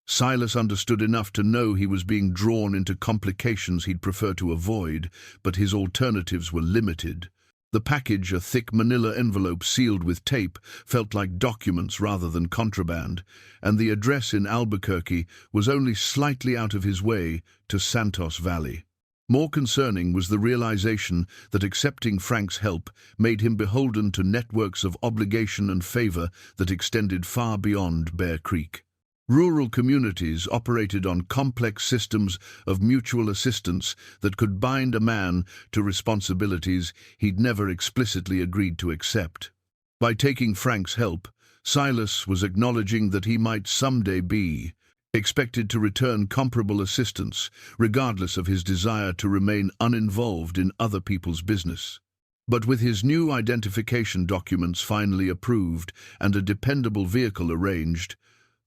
Silas understood enough to know he was being drawn into complications he'd prefer to avoid, but his alternatives were limited. The package, a thick manila envelope sealed with tape, felt like documents rather than contraband, and the address in Albuquerque was only slightly out of his way to Santos Valley. More concerning was the realization that accepting Frank's help made him beholden to networks of obligation and favor that extended far beyond Bear Creek. Rural communities operated on complex systems of mutual assistance that could bind a man to responsibilities he'd never explicitly agreed to accept. By taking Frank's help, Silas was acknowledging that he might someday be expected to return comparable assistance, regardless of his desire to remain uninvolved in other people's business. But with his new identification documents finally approved and a dependable vehicle arranged,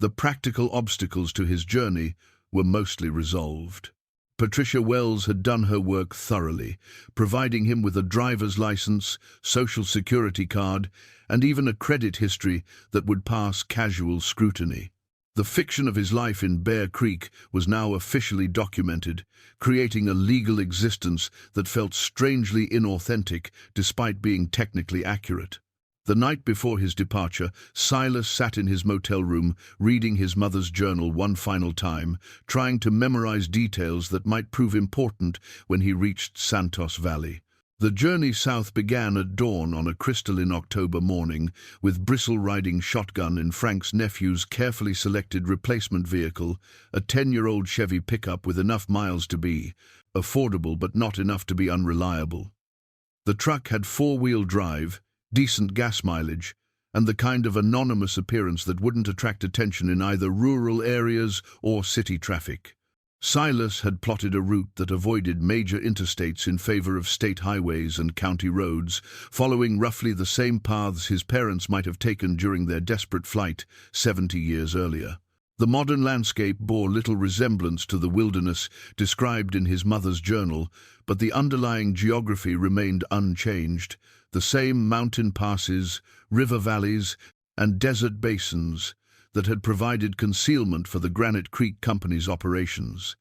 the practical obstacles to his journey were mostly resolved. Patricia Wells had done her work thoroughly, providing him with a driver's license, social security card, and even a credit history that would pass casual scrutiny. The fiction of his life in Bear Creek was now officially documented, creating a legal existence that felt strangely inauthentic despite being technically accurate. The night before his departure, Silas sat in his motel room, reading his mother's journal one final time, trying to memorize details that might prove important when he reached Santos Valley. The journey south began at dawn on a crystalline October morning, with Bristle riding shotgun in Frank's nephew's carefully selected replacement vehicle, a 10-year-old Chevy pickup with enough miles to be affordable but not enough to be unreliable. The truck had 4-wheel drive, decent gas mileage, and the kind of anonymous appearance that wouldn't attract attention in either rural areas or city traffic. Silas had plotted a route that avoided major interstates in favor of state highways and county roads, following roughly the same paths his parents might have taken during their desperate flight 70 years earlier. The modern landscape bore little resemblance to the wilderness described in his mother's journal, but the underlying geography remained unchanged. The same mountain passes, river valleys, and desert basins that had provided concealment for the Granite Creek Company's operations.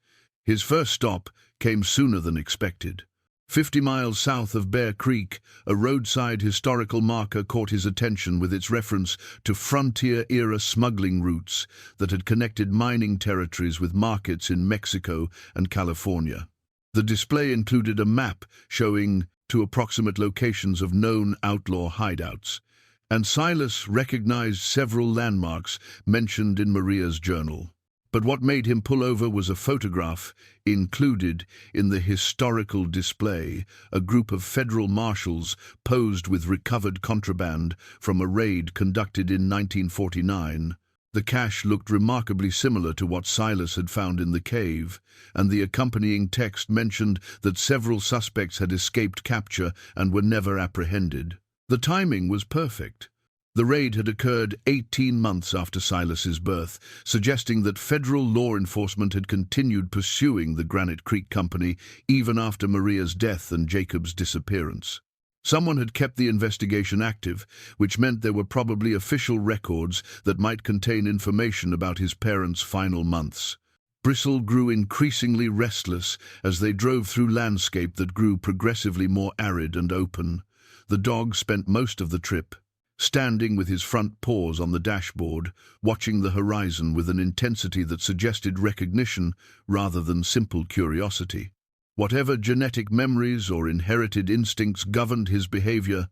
His first stop came sooner than expected. 50 miles south of Bear Creek, a roadside historical marker caught his attention with its reference to frontier-era smuggling routes that had connected mining territories with markets in Mexico and California. The display included a map showing to approximate locations of known outlaw hideouts, and Silas recognized several landmarks mentioned in Maria's journal. But what made him pull over was a photograph included in the historical display, a group of federal marshals posed with recovered contraband from a raid conducted in 1949. The cache looked remarkably similar to what Silas had found in the cave, and the accompanying text mentioned that several suspects had escaped capture and were never apprehended. The timing was perfect. The raid had occurred 18 months after Silas's birth, suggesting that federal law enforcement had continued pursuing the Granite Creek Company even after Maria's death and Jacob's disappearance. Someone had kept the investigation active, which meant there were probably official records that might contain information about his parents' final months. Bristle grew increasingly restless as they drove through landscape that grew progressively more arid and open. The dog spent most of the trip standing with his front paws on the dashboard, watching the horizon with an intensity that suggested recognition rather than simple curiosity. Whatever genetic memories or inherited instincts governed his behavior,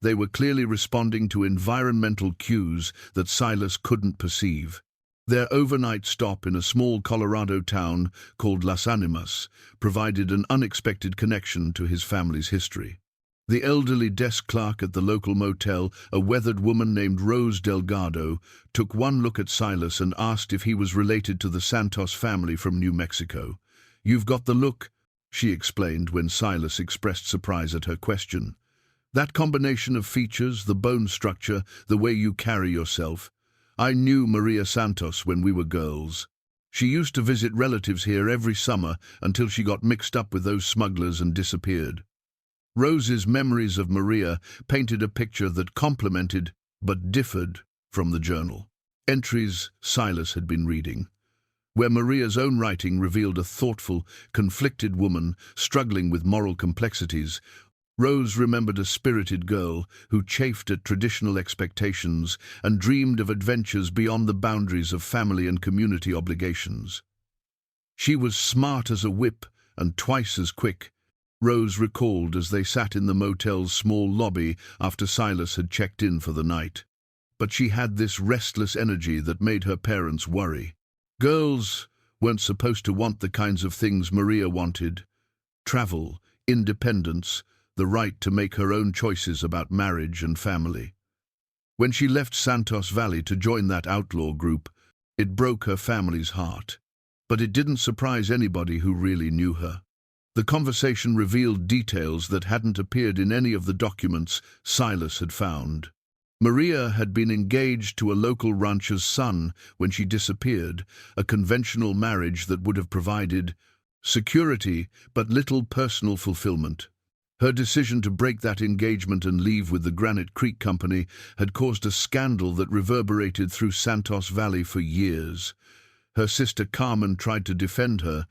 they were clearly responding to environmental cues that Silas couldn't perceive. Their overnight stop in a small Colorado town called Las Animas provided an unexpected connection to his family's history. The elderly desk clerk at the local motel, a weathered woman named Rose Delgado, took one look at Silas and asked if he was related to the Santos family from New Mexico. "You've got the look," she explained when Silas expressed surprise at her question. "That combination of features, the bone structure, the way you carry yourself. I knew Maria Santos when we were girls. She used to visit relatives here every summer until she got mixed up with those smugglers and disappeared." Rose's memories of Maria painted a picture that complemented but differed from the journal entries Silas had been reading, where Maria's own writing revealed a thoughtful, conflicted woman struggling with moral complexities. Rose remembered a spirited girl who chafed at traditional expectations and dreamed of adventures beyond the boundaries of family and community obligations. "She was smart as a whip and twice as quick," Rose recalled as they sat in the motel's small lobby after Silas had checked in for the night. But she had this restless energy that made her parents worry. Girls weren't supposed to want the kinds of things Maria wanted: travel, independence, the right to make her own choices about marriage and family. When she left Santos Valley to join that outlaw group, it broke her family's heart. But it didn't surprise anybody who really knew her. The conversation revealed details that hadn't appeared in any of the documents Silas had found. Maria had been engaged to a local rancher's son when she disappeared, a conventional marriage that would have provided security but little personal fulfillment. Her decision to break that engagement and leave with the Granite Creek Company had caused a scandal that reverberated through Santos Valley for years. Her sister Carmen tried to defend her.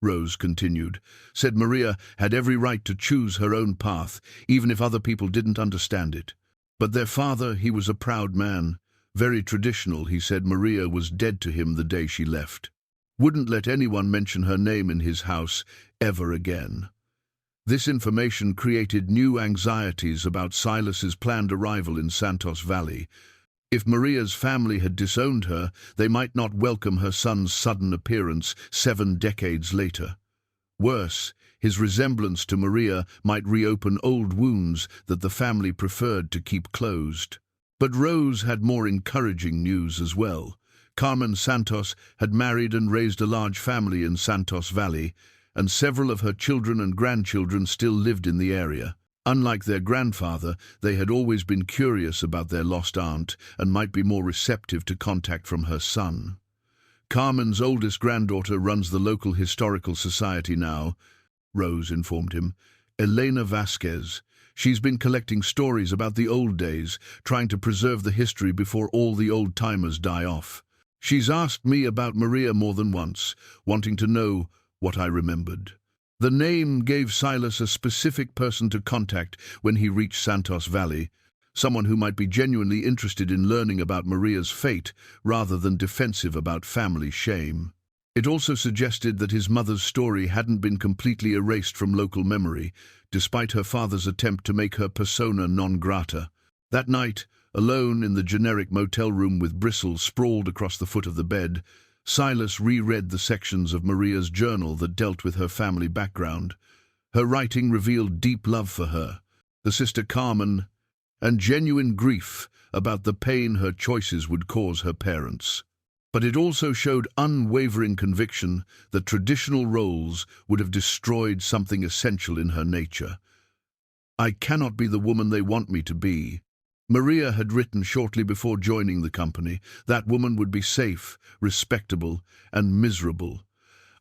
Rose continued, said Maria had every right to choose her own path, even if other people didn't understand it. But their father, he was a proud man, very traditional. He said Maria was dead to him the day she left. Wouldn't let anyone mention her name in his house ever again. This information created new anxieties about Silas's planned arrival in Santos Valley. If Maria's family had disowned her, they might not welcome her son's sudden appearance 7 decades later. Worse, his resemblance to Maria might reopen old wounds that the family preferred to keep closed. But Rose had more encouraging news as well. Carmen Santos had married and raised a large family in Santos Valley, and several of her children and grandchildren still lived in the area. Unlike their grandfather, they had always been curious about their lost aunt and might be more receptive to contact from her son. Carmen's oldest granddaughter runs the local historical society now, Rose informed him. Elena Vasquez. She's been collecting stories about the old days, trying to preserve the history before all the old-timers die off. She's asked me about Maria more than once, wanting to know what I remembered. The name gave Silas a specific person to contact when he reached Santos Valley, someone who might be genuinely interested in learning about Maria's fate rather than defensive about family shame. It also suggested that his mother's story hadn't been completely erased from local memory, despite her father's attempt to make her persona non grata. That night, alone in the generic motel room with Bristle sprawled across the foot of the bed, Silas reread the sections of Maria's journal that dealt with her family background. Her writing revealed deep love for her, the sister Carmen, and genuine grief about the pain her choices would cause her parents. But it also showed unwavering conviction that traditional roles would have destroyed something essential in her nature. "I cannot be the woman they want me to be," Maria had written shortly before joining the company. "That woman would be safe, respectable, and miserable.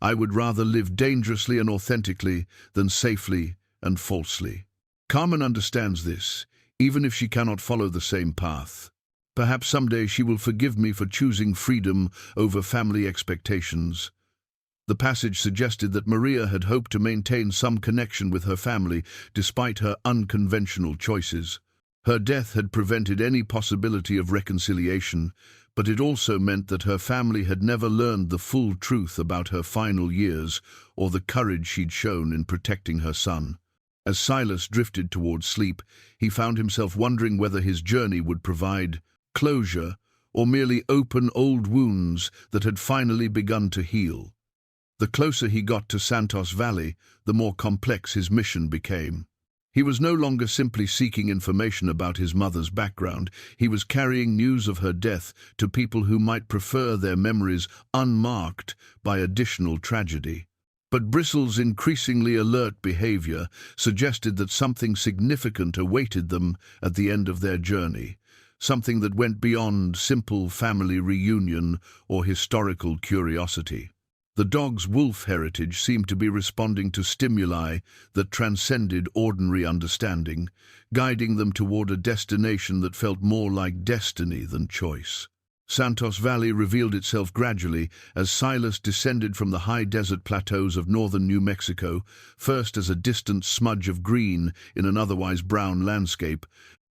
I would rather live dangerously and authentically than safely and falsely." Carmen understands this, even if she cannot follow the same path. Perhaps someday she will forgive me for choosing freedom over family expectations. The passage suggested that Maria had hoped to maintain some connection with her family despite her unconventional choices. Her death had prevented any possibility of reconciliation, but it also meant that her family had never learned the full truth about her final years or the courage she'd shown in protecting her son. As Silas drifted towards sleep, he found himself wondering whether his journey would provide closure or merely open old wounds that had finally begun to heal. The closer he got to Santos Valley, the more complex his mission became. He was no longer simply seeking information about his mother's background. He was carrying news of her death to people who might prefer their memories unmarked by additional tragedy. But Bristle's increasingly alert behavior suggested that something significant awaited them at the end of their journey, something that went beyond simple family reunion or historical curiosity. The dog's wolf heritage seemed to be responding to stimuli that transcended ordinary understanding, guiding them toward a destination that felt more like destiny than choice. Santos Valley revealed itself gradually as Silas descended from the high desert plateaus of northern New Mexico, first as a distant smudge of green in an otherwise brown landscape,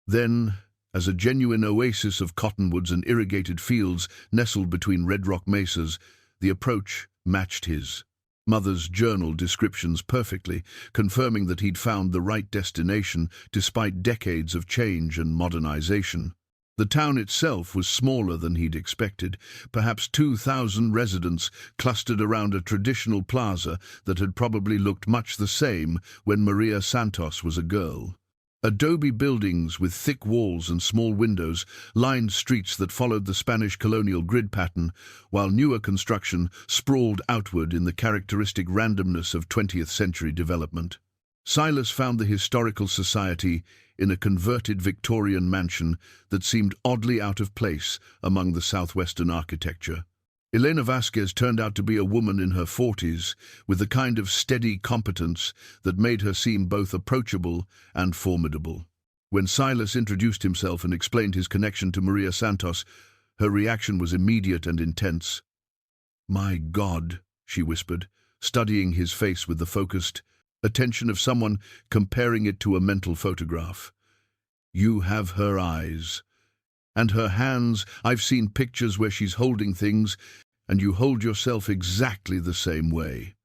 then as a genuine oasis of cottonwoods and irrigated fields nestled between red rock mesas. The approach matched his mother's journal descriptions perfectly, confirming that he'd found the right destination despite decades of change and modernization. The town itself was smaller than he'd expected, perhaps 2,000 residents clustered around a traditional plaza that had probably looked much the same when Maria Santos was a girl. Adobe buildings with thick walls and small windows lined streets that followed the Spanish colonial grid pattern, while newer construction sprawled outward in the characteristic randomness of 20th century development. Silas found the historical society in a converted Victorian mansion that seemed oddly out of place among the southwestern architecture. Elena Vasquez turned out to be a woman in her 40s, with the kind of steady competence that made her seem both approachable and formidable. When Silas introduced himself and explained his connection to Maria Santos, her reaction was immediate and intense. "My God," she whispered, studying his face with the focused attention of someone comparing it to a mental photograph. "You have her eyes. And her hands, I've seen pictures where she's holding things, and you hold yourself exactly the same way."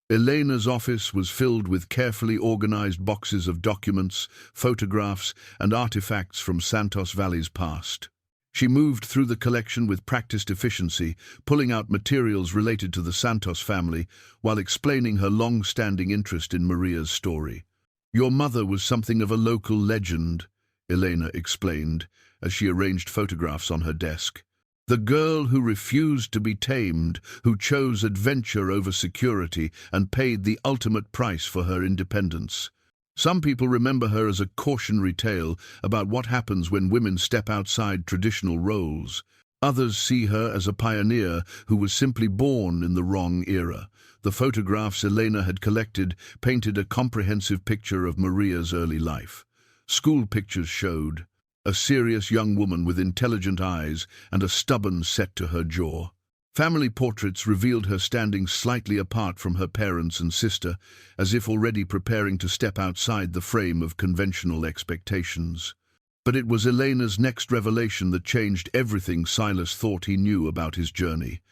Elena's office was filled with carefully organized boxes of documents, photographs, and artifacts from Santos Valley's past. She moved through the collection with practiced efficiency, pulling out materials related to the Santos family, while explaining her long-standing interest in Maria's story. "Your mother was something of a local legend," Elena explained, as she arranged photographs on her desk. "The girl who refused to be tamed, who chose adventure over security and paid the ultimate price for her independence. Some people remember her as a cautionary tale about what happens when women step outside traditional roles. Others see her as a pioneer who was simply born in the wrong era." The photographs Elena had collected painted a comprehensive picture of Maria's early life. School pictures showed a serious young woman with intelligent eyes and a stubborn set to her jaw. Family portraits revealed her standing slightly apart from her parents and sister, as if already preparing to step outside the frame of conventional expectations. But it was Elena's next revelation that changed everything Silas thought he knew about his journey.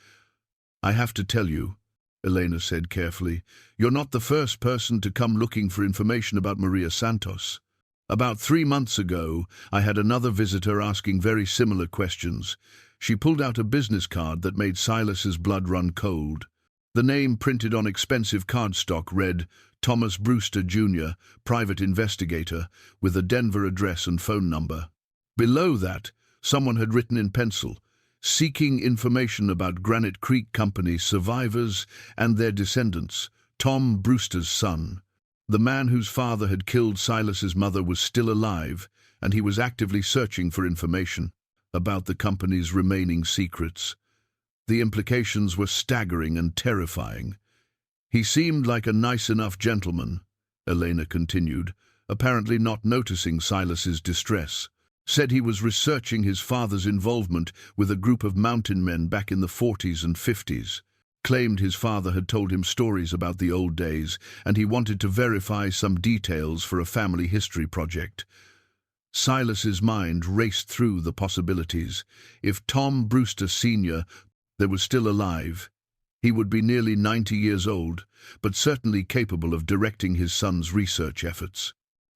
"I have to tell you," Elena said carefully, "you're not the first person to come looking for information about Maria Santos. About 3 months ago, I had another visitor asking very similar questions. She pulled out a business card that made Silas's blood run cold. The name printed on expensive cardstock read, Thomas Brewster, Jr., private investigator, with a Denver address and phone number. Below that, someone had written in pencil, seeking information about Granite Creek Company survivors and their descendants, Tom Brewster's son. The man whose father had killed Silas's mother was still alive, and he was actively searching for information about the company's remaining secrets. The implications were staggering and terrifying. "He seemed like a nice enough gentleman," Elena continued, apparently not noticing Silas's distress. Said he was researching his father's involvement with a group of mountain men back in the 40s and 50s. Claimed his father had told him stories about the old days, and he wanted to verify some details for a family history project. Silas's mind raced through the possibilities. If Tom Brewster Sr. was still alive, he would be nearly 90 years old, but certainly capable of directing his son's research efforts.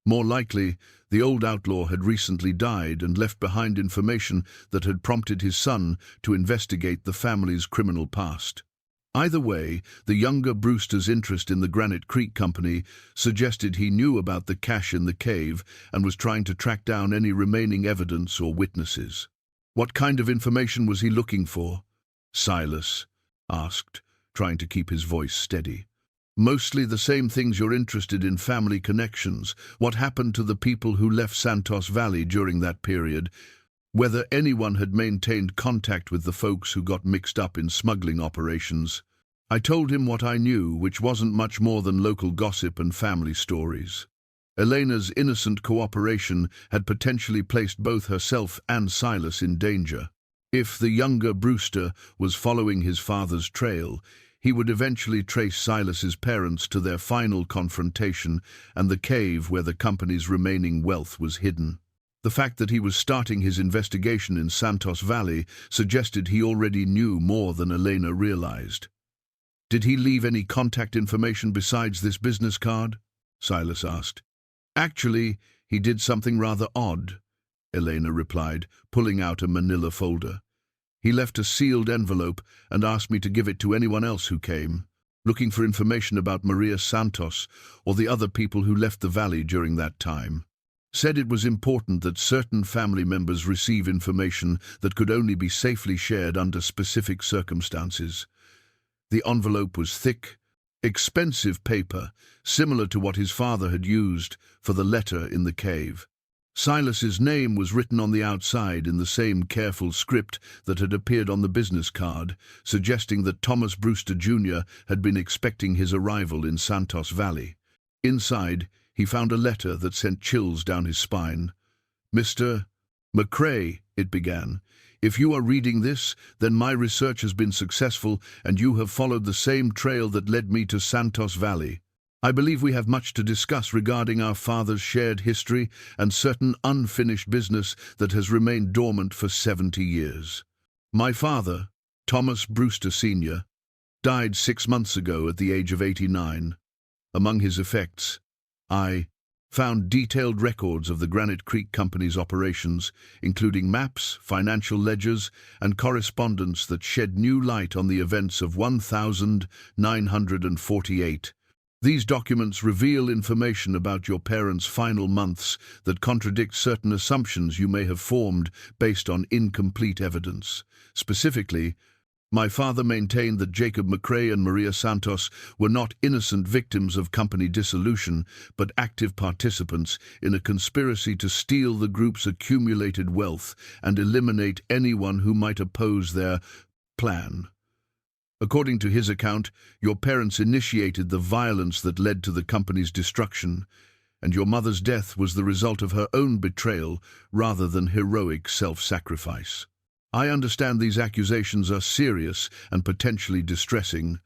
More likely, the old outlaw had recently died and left behind information that had prompted his son to investigate the family's criminal past. Either way, the younger Brewster's interest in the Granite Creek Company suggested he knew about the cache in the cave and was trying to track down any remaining evidence or witnesses. What kind of information was he looking for? Silas asked, trying to keep his voice steady. Mostly the same things you're interested in: family connections, what happened to the people who left Santos Valley during that period, whether anyone had maintained contact with the folks who got mixed up in smuggling operations. I told him what I knew, which wasn't much more than local gossip and family stories. Elena's innocent cooperation had potentially placed both herself and Silas in danger. If the younger Brewster was following his father's trail, he would eventually trace Silas's parents to their final confrontation and the cave where the company's remaining wealth was hidden. The fact that he was starting his investigation in Santos Valley suggested he already knew more than Elena realized. Did he leave any contact information besides this business card? Silas asked. Actually, he did something rather odd, Elena replied, pulling out a manila folder. He left a sealed envelope and asked me to give it to anyone else who came, looking for information about Maria Santos or the other people who left the valley during that time. Said it was important that certain family members receive information that could only be safely shared under specific circumstances. The envelope was thick, expensive paper, similar to what his father had used for the letter in the cave. Silas's name was written on the outside in the same careful script that had appeared on the business card, suggesting that Thomas Brewster Jr. had been expecting his arrival in Santos Valley. Inside, he found a letter that sent chills down his spine. "Mr. McCrae," it began, "if you are reading this, then my research has been successful and you have followed the same trail that led me to Santos Valley. I believe we have much to discuss regarding our father's shared history and certain unfinished business that has remained dormant for 70 years. My father, Thomas Brewster Sr., died 6 months ago at the age of 89. Among his effects, I found detailed records of the Granite Creek Company's operations, including maps, financial ledgers, and correspondence that shed new light on the events of 1948. These documents reveal information about your parents' final months that contradict certain assumptions you may have formed based on incomplete evidence. Specifically, my father maintained that Jacob McCrae and Maria Santos were not innocent victims of company dissolution, but active participants in a conspiracy to steal the group's accumulated wealth and eliminate anyone who might oppose their plan. According to his account, your parents initiated the violence that led to the company's destruction, and your mother's death was the result of her own betrayal rather than heroic self-sacrifice. I understand these accusations are serious and potentially distressing.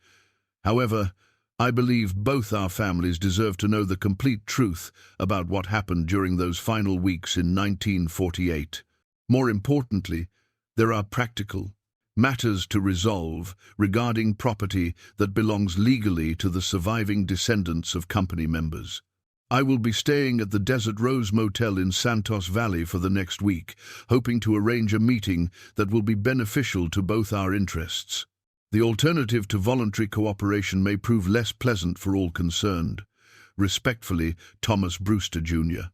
However, I believe both our families deserve to know the complete truth about what happened during those final weeks in 1948. More importantly, there are practical matters to resolve regarding property that belongs legally to the surviving descendants of company members. I will be staying at the Desert Rose Motel in Santos Valley for the next week, hoping to arrange a meeting that will be beneficial to both our interests. The alternative to voluntary cooperation may prove less pleasant for all concerned. Respectfully, Thomas Brewster Jr.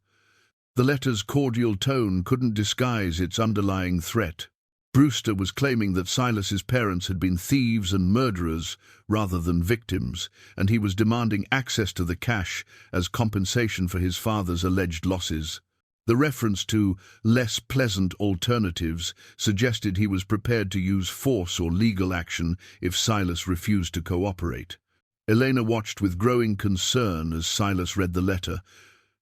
The letter's cordial tone couldn't disguise its underlying threat. Brewster was claiming that Silas's parents had been thieves and murderers rather than victims, and he was demanding access to the cash as compensation for his father's alleged losses. The reference to less pleasant alternatives suggested he was prepared to use force or legal action if Silas refused to cooperate. Elena watched with growing concern as Silas read the letter,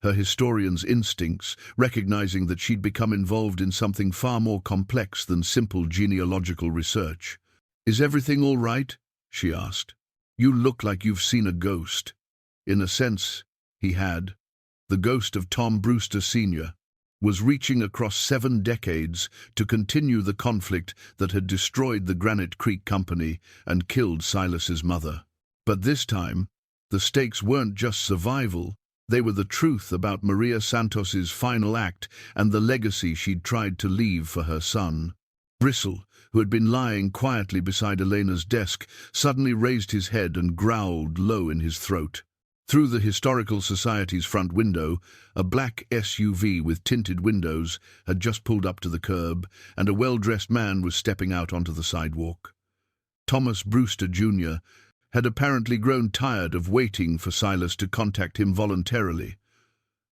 her historian's instincts, recognizing that she'd become involved in something far more complex than simple genealogical research. "Is everything all right?" she asked. "You look like you've seen a ghost." In a sense, he had. The ghost of Tom Brewster Sr. was reaching across 7 decades to continue the conflict that had destroyed the Granite Creek Company and killed Silas's mother. But this time, the stakes weren't just survival, they were the truth about Maria Santos's final act and the legacy she'd tried to leave for her son. Bristle, who had been lying quietly beside Elena's desk, suddenly raised his head and growled low in his throat. Through the Historical Society's front window, a black SUV with tinted windows had just pulled up to the curb, and a well-dressed man was stepping out onto the sidewalk. Thomas Brewster Jr. had apparently grown tired of waiting for Silas to contact him voluntarily.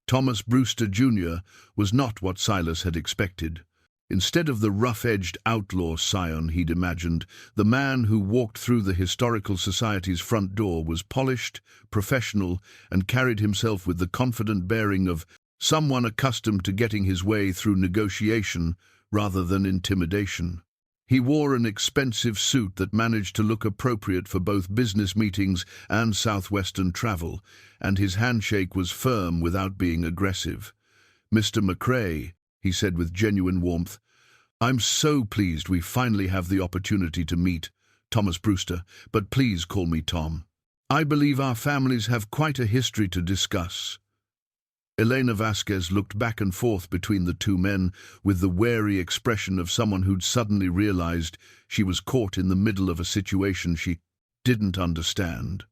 Thomas Brewster Jr. was not what Silas had expected. Instead of the rough-edged outlaw scion he'd imagined, the man who walked through the Historical Society's front door was polished, professional, and carried himself with the confident bearing of someone accustomed to getting his way through negotiation rather than intimidation. He wore an expensive suit that managed to look appropriate for both business meetings and southwestern travel, and his handshake was firm without being aggressive. "Mr. McCrae," he said with genuine warmth, "I'm so pleased we finally have the opportunity to meet, Thomas Brewster, but please call me Tom. I believe our families have quite a history to discuss." Elena Vasquez looked back and forth between the two men with the wary expression of someone who'd suddenly realized she was caught in the middle of a situation she didn't understand.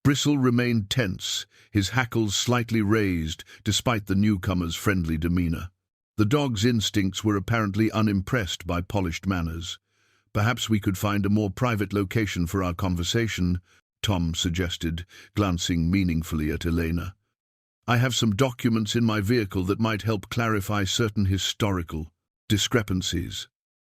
Bristle remained tense, his hackles slightly raised despite the newcomer's friendly demeanor. The dog's instincts were apparently unimpressed by polished manners. "Perhaps we could find a more private location for our conversation," Tom suggested, glancing meaningfully at Elena. "I have some documents in my vehicle that might help clarify certain historical discrepancies."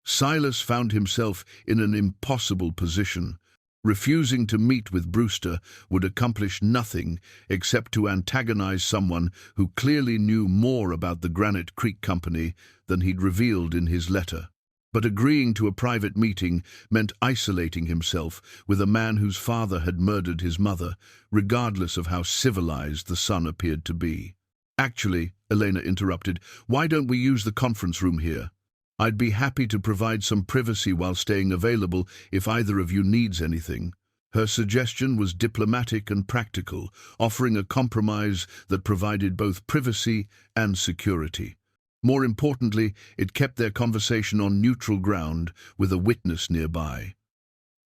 Silas found himself in an impossible position. Refusing to meet with Brewster would accomplish nothing except to antagonize someone who clearly knew more about the Granite Creek Company than he'd revealed in his letter. But agreeing to a private meeting meant isolating himself with a man whose father had murdered his mother, regardless of how civilized the son appeared to be. "Actually," Elena interrupted, "why don't we use the conference room here? I'd be happy to provide some privacy while staying available if either of you needs anything." Her suggestion was diplomatic and practical, offering a compromise that provided both privacy and security. More importantly, it kept their conversation on neutral ground with a witness nearby.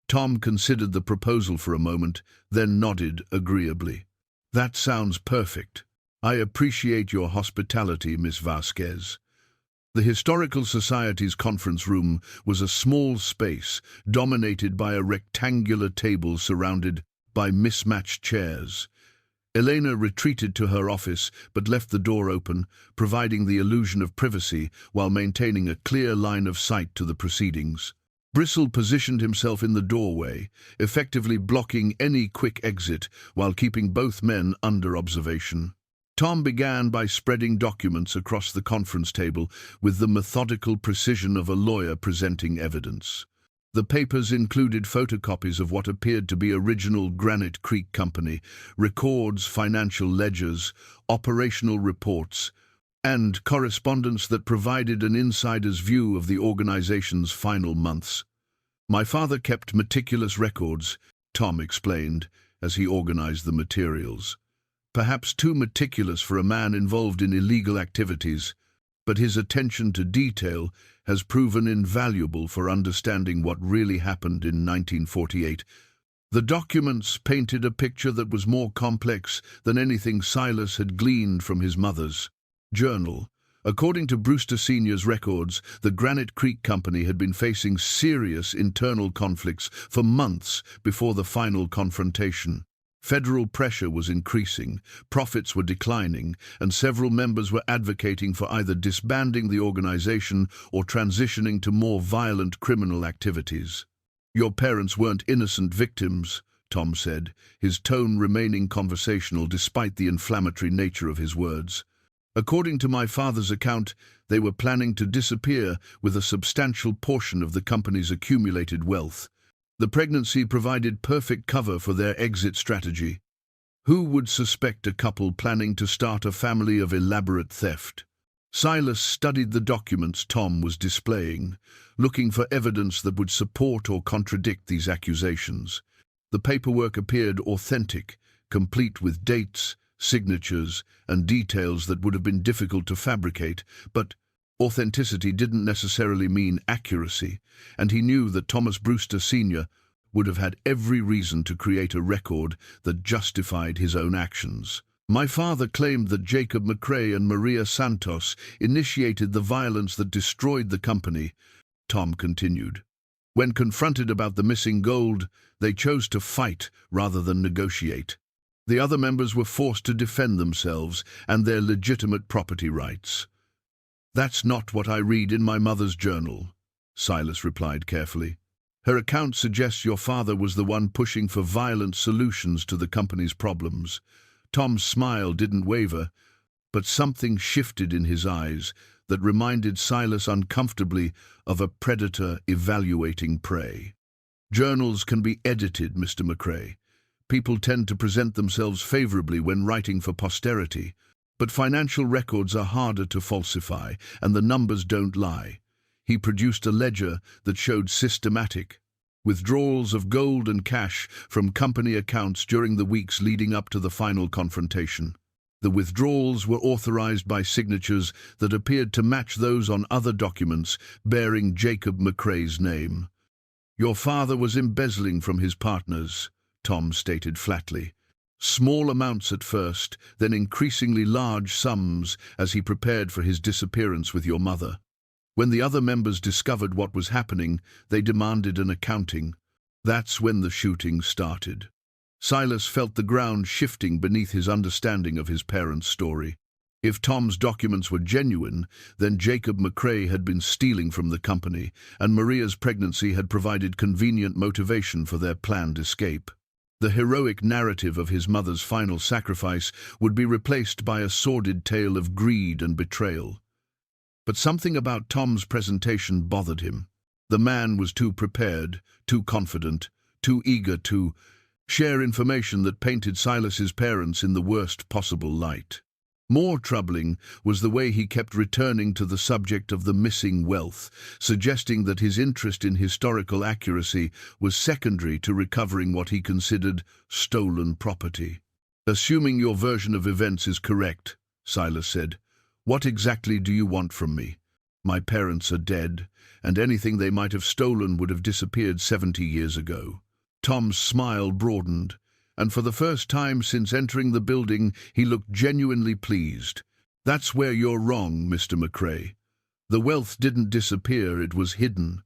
Tom considered the proposal for a moment, then nodded agreeably. "That sounds perfect. I appreciate your hospitality, Miss Vasquez." The Historical Society's conference room was a small space dominated by a rectangular table surrounded by mismatched chairs. Elena retreated to her office but left the door open, providing the illusion of privacy while maintaining a clear line of sight to the proceedings. Bristle positioned himself in the doorway, effectively blocking any quick exit while keeping both men under observation. Tom began by spreading documents across the conference table with the methodical precision of a lawyer presenting evidence. The papers included photocopies of what appeared to be original Granite Creek Company, records, financial ledgers, operational reports, and correspondence that provided an insider's view of the organization's final months. "My father kept meticulous records," Tom explained, as he organized the materials. "Perhaps too meticulous for a man involved in illegal activities, but his attention to detail has proven invaluable for understanding what really happened in 1948. The documents painted a picture that was more complex than anything Silas had gleaned from his mother's journal. According to Brewster Sr.'s records, the Granite Creek Company had been facing serious internal conflicts for months before the final confrontation. Federal pressure was increasing, profits were declining, and several members were advocating for either disbanding the organization or transitioning to more violent criminal activities. "Your parents weren't innocent victims," Tom said, his tone remaining conversational despite the inflammatory nature of his words. According to my father's account, they were planning to disappear with a substantial portion of the company's accumulated wealth. The pregnancy provided perfect cover for their exit strategy. Who would suspect a couple planning to start a family of elaborate theft? Silas studied the documents Tom was displaying, looking for evidence that would support or contradict these accusations. The paperwork appeared authentic, complete with dates, signatures, and details that would have been difficult to fabricate, but authenticity didn't necessarily mean accuracy, and he knew that Thomas Brewster Sr. would have had every reason to create a record that justified his own actions. My father claimed that Jacob McCrae and Maria Santos initiated the violence that destroyed the company, Tom continued. When confronted about the missing gold, they chose to fight rather than negotiate. The other members were forced to defend themselves and their legitimate property rights. That's not what I read in my mother's journal, Silas replied carefully. Her account suggests your father was the one pushing for violent solutions to the company's problems. Tom's smile didn't waver, but something shifted in his eyes that reminded Silas uncomfortably of a predator evaluating prey. Journals can be edited, Mr. McCrae. People tend to present themselves favorably when writing for posterity, but financial records are harder to falsify, and the numbers don't lie. He produced a ledger that showed systematic withdrawals of gold and cash from company accounts during the weeks leading up to the final confrontation. The withdrawals were authorized by signatures that appeared to match those on other documents bearing Jacob McCrae's name. Your father was embezzling from his partners, Tom stated flatly. Small amounts at first, then increasingly large sums as he prepared for his disappearance with your mother. When the other members discovered what was happening, they demanded an accounting. That's when the shooting started. Silas felt the ground shifting beneath his understanding of his parents' story. If Tom's documents were genuine, then Jacob McCrae had been stealing from the company, and Maria's pregnancy had provided convenient motivation for their planned escape. The heroic narrative of his mother's final sacrifice would be replaced by a sordid tale of greed and betrayal. But something about Tom's presentation bothered him. The man was too prepared, too confident, too eager to share information that painted Silas's parents in the worst possible light. More troubling was the way he kept returning to the subject of the missing wealth, suggesting that his interest in historical accuracy was secondary to recovering what he considered stolen property. Assuming your version of events is correct, Silas said, what exactly do you want from me? My parents are dead, and anything they might have stolen would have disappeared 70 years ago. Tom's smile broadened, and for the first time since entering the building, he looked genuinely pleased. That's where you're wrong, Mr. McCrae. The wealth didn't disappear, it was hidden.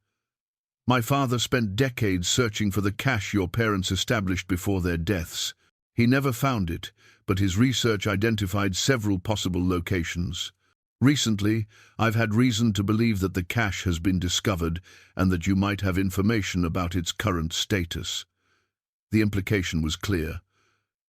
My father spent decades searching for the cache your parents established before their deaths. He never found it, but his research identified several possible locations. Recently, I've had reason to believe that the cache has been discovered and that you might have information about its current status. The implication was clear.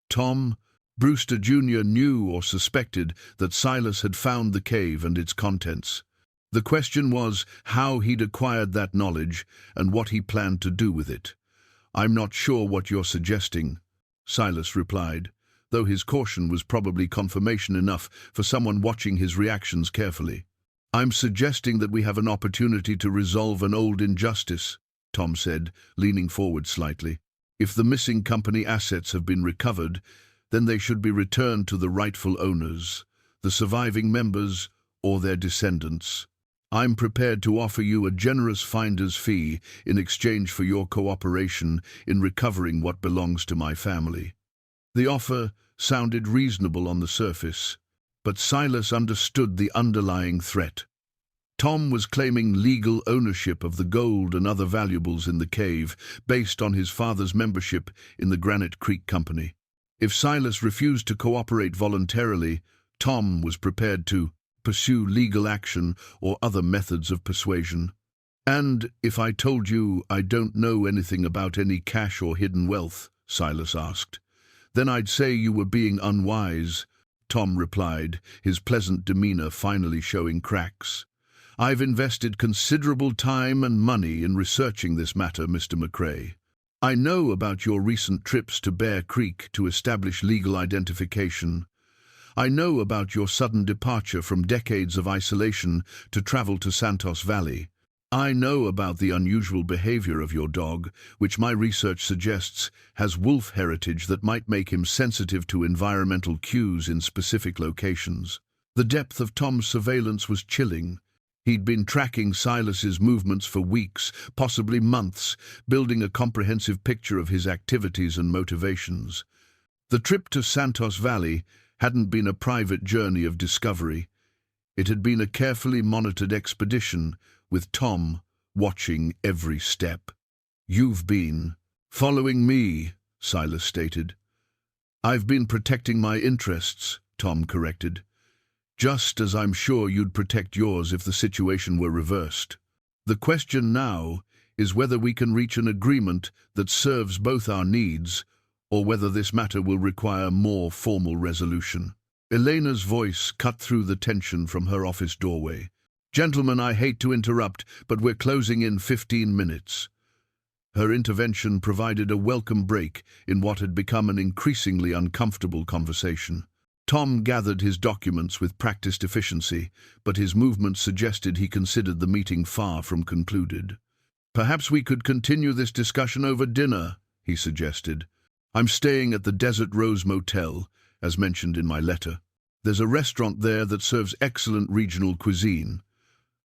Tom Brewster Jr. knew or suspected that Silas had found the cave and its contents. The question was how he'd acquired that knowledge and what he planned to do with it. I'm not sure what you're suggesting, Silas replied, though his caution was probably confirmation enough for someone watching his reactions carefully. I'm suggesting that we have an opportunity to resolve an old injustice, Tom said, leaning forward slightly. If the missing company assets have been recovered, then they should be returned to the rightful owners, the surviving members or their descendants. I'm prepared to offer you a generous finder's fee in exchange for your cooperation in recovering what belongs to my family. The offer sounded reasonable on the surface, but Silas understood the underlying threat. Tom was claiming legal ownership of the gold and other valuables in the cave based on his father's membership in the Granite Creek Company. If Silas refused to cooperate voluntarily, Tom was prepared to pursue legal action or other methods of persuasion. And if I told you I don't know anything about any cash or hidden wealth, Silas asked. Then I'd say you were being unwise, Tom replied, his pleasant demeanor finally showing cracks. I've invested considerable time and money in researching this matter, Mr. McCrae. I know about your recent trips to Bear Creek to establish legal identification. I know about your sudden departure from decades of isolation to travel to Santos Valley. I know about the unusual behavior of your dog, which my research suggests has wolf heritage that might make him sensitive to environmental cues in specific locations. The depth of Tom's surveillance was chilling. He'd been tracking Silas's movements for weeks, possibly months, building a comprehensive picture of his activities and motivations. The trip to Santos Valley hadn't been a private journey of discovery. It had been a carefully monitored expedition, with Tom watching every step. You've been following me, Silas stated. I've been protecting my interests, Tom corrected. Just as I'm sure you'd protect yours if the situation were reversed. The question now is whether we can reach an agreement that serves both our needs, or whether this matter will require more formal resolution. Elena's voice cut through the tension from her office doorway. Gentlemen, I hate to interrupt, but we're closing in 15 minutes. Her intervention provided a welcome break in what had become an increasingly uncomfortable conversation. Tom gathered his documents with practiced efficiency, but his movements suggested he considered the meeting far from concluded. Perhaps we could continue this discussion over dinner, he suggested. I'm staying at the Desert Rose Motel, as mentioned in my letter. There's a restaurant there that serves excellent regional cuisine.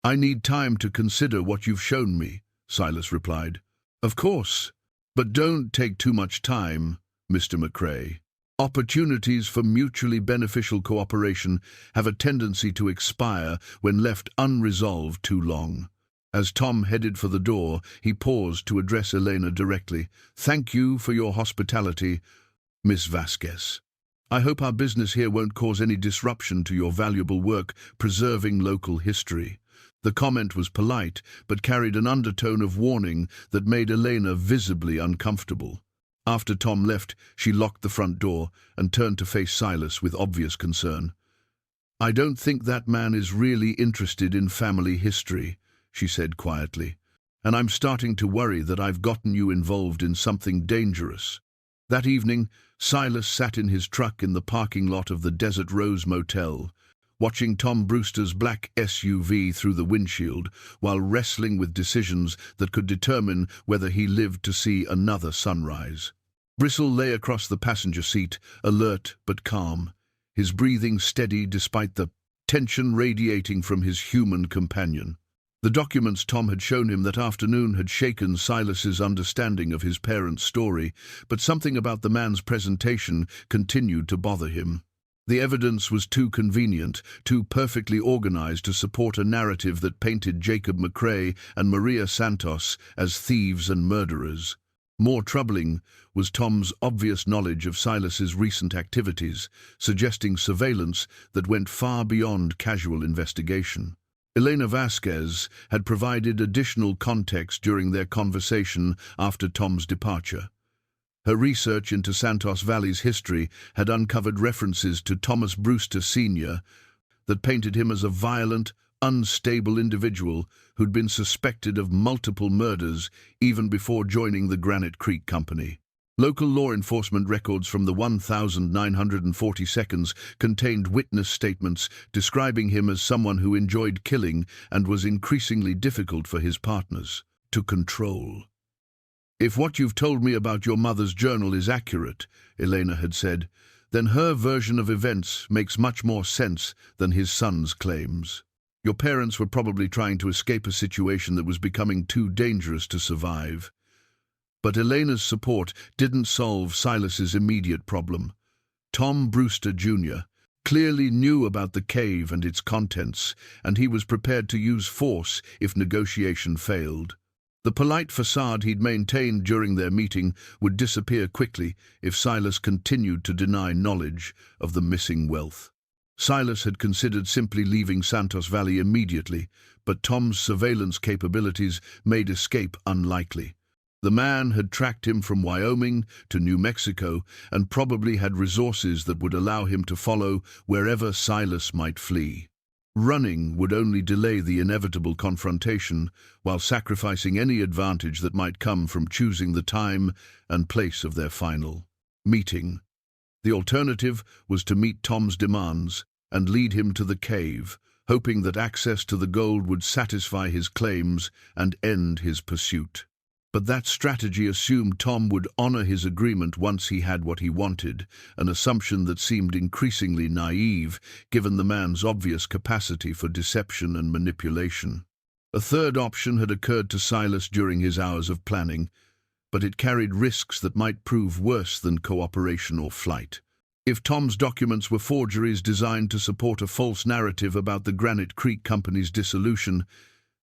I need time to consider what you've shown me, Silas replied. Of course, but don't take too much time, Mr. McCrae. Opportunities for mutually beneficial cooperation have a tendency to expire when left unresolved too long. As Tom headed for the door, he paused to address Elena directly. Thank you for your hospitality, Miss Vasquez. I hope our business here won't cause any disruption to your valuable work preserving local history. The comment was polite, but carried an undertone of warning that made Elena visibly uncomfortable. After Tom left, she locked the front door and turned to face Silas with obvious concern. I don't think that man is really interested in family history, she said quietly, and I'm starting to worry that I've gotten you involved in something dangerous. That evening, Silas sat in his truck in the parking lot of the Desert Rose Motel, watching Tom Brewster's black SUV through the windshield while wrestling with decisions that could determine whether he lived to see another sunrise. Bristle lay across the passenger seat, alert but calm, his breathing steady despite the tension radiating from his human companion. The documents Tom had shown him that afternoon had shaken Silas's understanding of his parents' story, but something about the man's presentation continued to bother him. The evidence was too convenient, too perfectly organized to support a narrative that painted Jacob McCrae and Maria Santos as thieves and murderers. More troubling was Tom's obvious knowledge of Silas's recent activities, suggesting surveillance that went far beyond casual investigation. Elena Vasquez had provided additional context during their conversation after Tom's departure. Her research into Santos Valley's history had uncovered references to Thomas Brewster Sr. that painted him as a violent, unstable individual who'd been suspected of multiple murders even before joining the Granite Creek Company. Local law enforcement records from the 1942nd contained witness statements describing him as someone who enjoyed killing and was increasingly difficult for his partners to control. If what you've told me about your mother's journal is accurate, Elena had said, then her version of events makes much more sense than his son's claims. Your parents were probably trying to escape a situation that was becoming too dangerous to survive. But Elena's support didn't solve Silas's immediate problem. Tom Brewster Jr. clearly knew about the cave and its contents, and he was prepared to use force if negotiation failed. The polite facade he'd maintained during their meeting would disappear quickly if Silas continued to deny knowledge of the missing wealth. Silas had considered simply leaving Santos Valley immediately, but Tom's surveillance capabilities made escape unlikely. The man had tracked him from Wyoming to New Mexico and probably had resources that would allow him to follow wherever Silas might flee. Running would only delay the inevitable confrontation while sacrificing any advantage that might come from choosing the time and place of their final meeting. The alternative was to meet Tom's demands and lead him to the cave, hoping that access to the gold would satisfy his claims and end his pursuit. But that strategy assumed Tom would honor his agreement once he had what he wanted, an assumption that seemed increasingly naive given the man's obvious capacity for deception and manipulation. A third option had occurred to Silas during his hours of planning, but it carried risks that might prove worse than cooperation or flight. If Tom's documents were forgeries designed to support a false narrative about the Granite Creek Company's dissolution,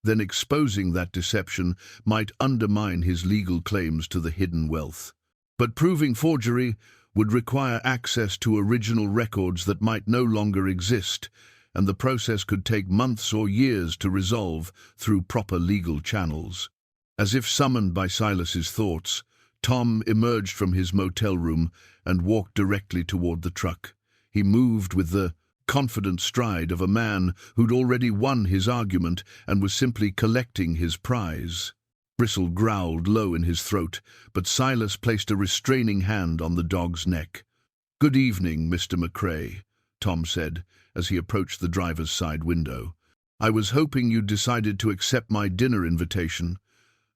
then exposing that deception might undermine his legal claims to the hidden wealth. But proving forgery would require access to original records that might no longer exist, and the process could take months or years to resolve through proper legal channels. As if summoned by Silas's thoughts, Tom emerged from his motel room and walked directly toward the truck. He moved with the confident stride of a man who'd already won his argument and was simply collecting his prize. Bristle growled low in his throat, but Silas placed a restraining hand on the dog's neck. "Good evening, Mr. McCrae," Tom said as he approached the driver's side window. "I was hoping you'd decided to accept my dinner invitation."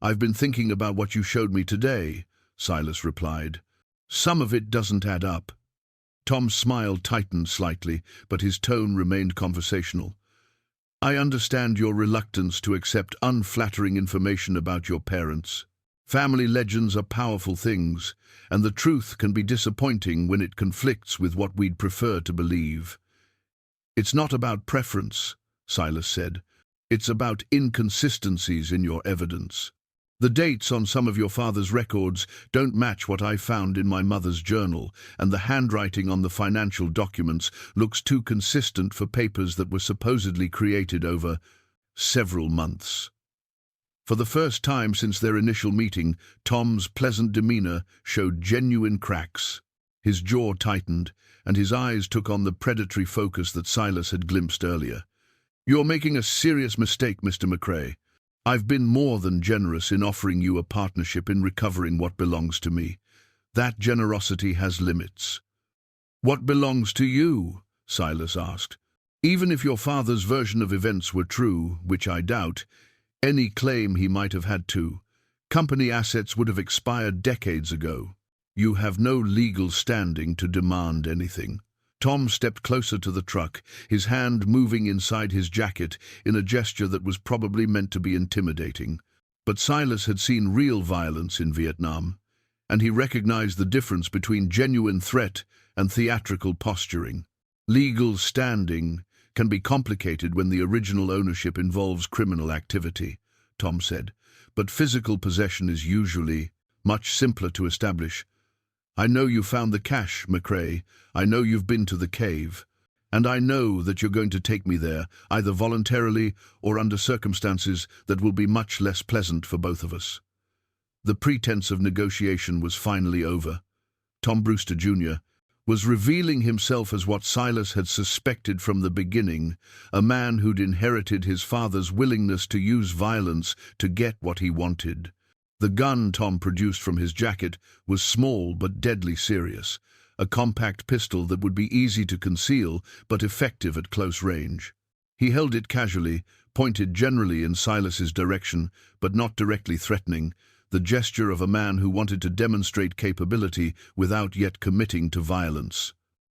"I've been thinking about what you showed me today," Silas replied. "Some of it doesn't add up." Tom's smile tightened slightly, but his tone remained conversational. "I understand your reluctance to accept unflattering information about your parents. Family legends are powerful things, and the truth can be disappointing when it conflicts with what we'd prefer to believe." "It's not about preference," Silas said. "It's about inconsistencies in your evidence. The dates on some of your father's records don't match what I found in my mother's journal, and the handwriting on the financial documents looks too consistent for papers that were supposedly created over several months." For the first time since their initial meeting, Tom's pleasant demeanor showed genuine cracks. His jaw tightened, and his eyes took on the predatory focus that Silas had glimpsed earlier. "You're making a serious mistake, Mr. McCrae. I've been more than generous in offering you a partnership in recovering what belongs to me. That generosity has limits." "What belongs to you?" Silas asked. "Even if your father's version of events were true, which I doubt, any claim he might have had to company assets would have expired decades ago. You have no legal standing to demand anything." Tom stepped closer to the truck, his hand moving inside his jacket in a gesture that was probably meant to be intimidating. But Silas had seen real violence in Vietnam, and he recognized the difference between genuine threat and theatrical posturing. Legal standing can be complicated when the original ownership involves criminal activity, Tom said, but physical possession is usually much simpler to establish. "I know you found the cash, McCrae. I know you've been to the cave. And I know that you're going to take me there, either voluntarily or under circumstances that will be much less pleasant for both of us." The pretense of negotiation was finally over. Tom Brewster, Jr. was revealing himself as what Silas had suspected from the beginning, a man who'd inherited his father's willingness to use violence to get what he wanted. The gun Tom produced from his jacket was small but deadly serious, a compact pistol that would be easy to conceal but effective at close range. He held it casually, pointed generally in Silas's direction, but not directly threatening, the gesture of a man who wanted to demonstrate capability without yet committing to violence.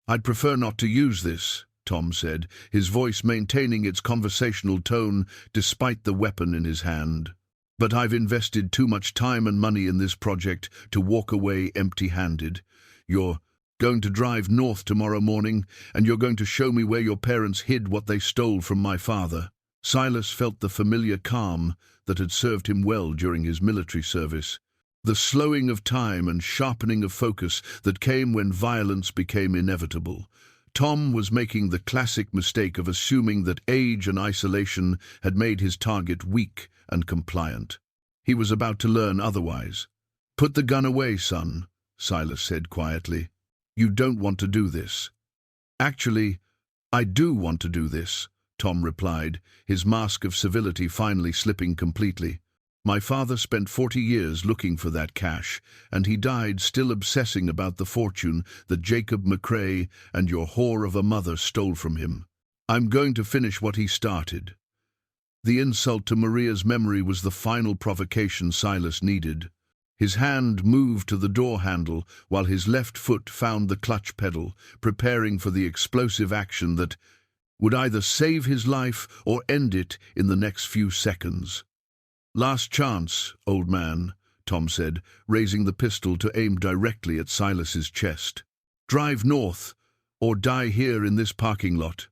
"I'd prefer not to use this," Tom said, his voice maintaining its conversational tone despite the weapon in his hand. "But I've invested too much time and money in this project to walk away empty-handed. You're going to drive north tomorrow morning, and you're going to show me where your parents hid what they stole from my father." Silas felt the familiar calm that had served him well during his military service, the slowing of time and sharpening of focus that came when violence became inevitable. Tom was making the classic mistake of assuming that age and isolation had made his target weak and compliant. He was about to learn otherwise. Put the gun away, son, Silas said quietly. You don't want to do this. Actually, I do want to do this, Tom replied, his mask of civility finally slipping completely. My father spent 40 years looking for that cash, and he died still obsessing about the fortune that Jacob McCrae and your whore of a mother stole from him. I'm going to finish what he started. The insult to Maria's memory was the final provocation Silas needed. His hand moved to the door handle while his left foot found the clutch pedal, preparing for the explosive action that would either save his life or end it in the next few seconds. Last chance, old man, Tom said, raising the pistol to aim directly at Silas's chest. Drive north, or die here in this parking lot.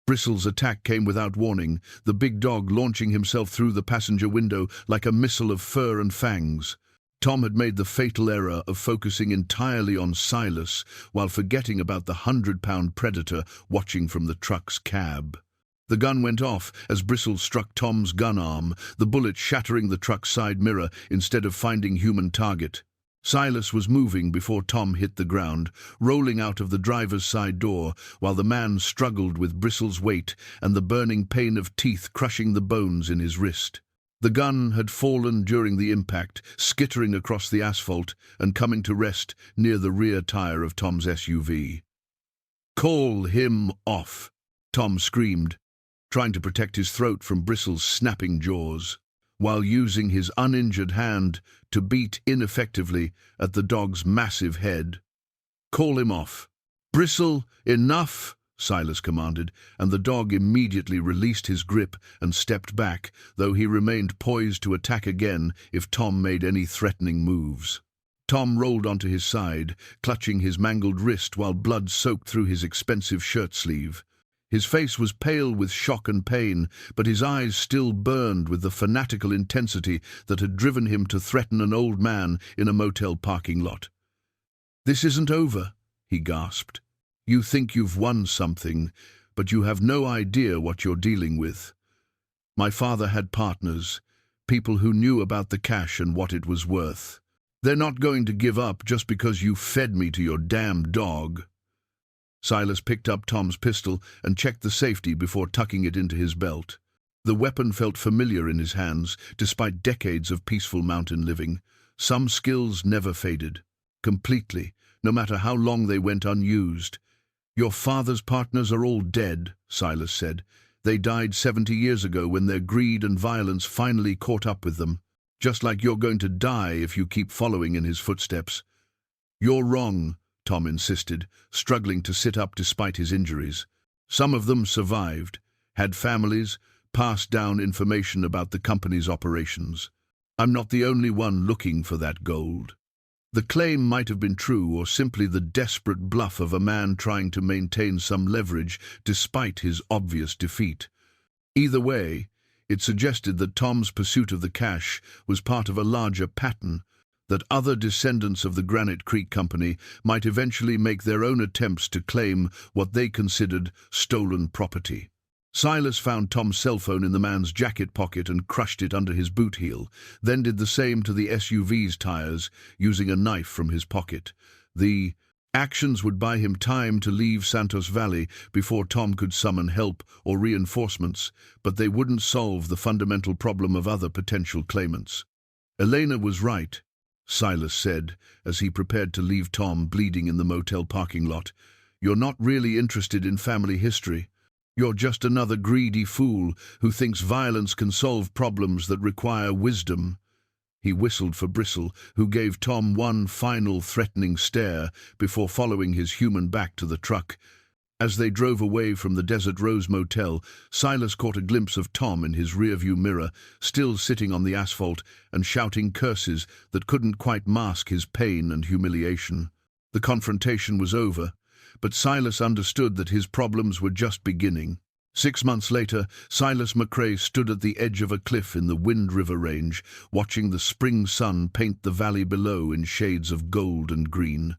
Bristle's attack came without warning, the big dog launching himself through the passenger window like a missile of fur and fangs. Tom had made the fatal error of focusing entirely on Silas while forgetting about the 100-pound predator watching from the truck's cab. The gun went off as Bristle struck Tom's gun arm, the bullet shattering the truck's side mirror instead of finding human target. Silas was moving before Tom hit the ground, rolling out of the driver's side door, while the man struggled with Bristle's weight and the burning pain of teeth crushing the bones in his wrist. The gun had fallen during the impact, skittering across the asphalt and coming to rest near the rear tire of Tom's SUV. "Call him off," Tom screamed, trying to protect his throat from Bristle's snapping jaws, while using his uninjured hand to beat ineffectively at the dog's massive head. "Call him off." "Bristle, enough," Silas commanded, and the dog immediately released his grip and stepped back, though he remained poised to attack again if Tom made any threatening moves. Tom rolled onto his side, clutching his mangled wrist while blood soaked through his expensive shirt sleeve. His face was pale with shock and pain, but his eyes still burned with the fanatical intensity that had driven him to threaten an old man in a motel parking lot. "This isn't over," he gasped. "You think you've won something, but you have no idea what you're dealing with. My father had partners, people who knew about the cash and what it was worth. They're not going to give up just because you fed me to your damn dog." Silas picked up Tom's pistol and checked the safety before tucking it into his belt. The weapon felt familiar in his hands, despite decades of peaceful mountain living. Some skills never faded. Completely, no matter how long they went unused. "Your father's partners are all dead," Silas said. "They died 70 years ago when their greed and violence finally caught up with them. Just like you're going to die if you keep following in his footsteps." "You're wrong," Tom insisted, struggling to sit up despite his injuries. "Some of them survived, had families, passed down information about the company's operations. I'm not the only one looking for that gold." The claim might have been true or simply the desperate bluff of a man trying to maintain some leverage despite his obvious defeat. Either way, it suggested that Tom's pursuit of the cash was part of a larger pattern, that other descendants of the Granite Creek Company might eventually make their own attempts to claim what they considered stolen property. Silas found Tom's cell phone in the man's jacket pocket and crushed it under his boot heel, then did the same to the SUV's tires, using a knife from his pocket. The actions would buy him time to leave Santos Valley before Tom could summon help or reinforcements, but they wouldn't solve the fundamental problem of other potential claimants. "Elena was right," Silas said, as he prepared to leave Tom bleeding in the motel parking lot. "You're not really interested in family history. You're just another greedy fool who thinks violence can solve problems that require wisdom." He whistled for Bristle, who gave Tom one final threatening stare before following his human back to the truck. As they drove away from the Desert Rose Motel, Silas caught a glimpse of Tom in his rearview mirror, still sitting on the asphalt and shouting curses that couldn't quite mask his pain and humiliation. The confrontation was over, but Silas understood that his problems were just beginning. 6 months later, Silas McCrae stood at the edge of a cliff in the Wind River Range, watching the spring sun paint the valley below in shades of gold and green.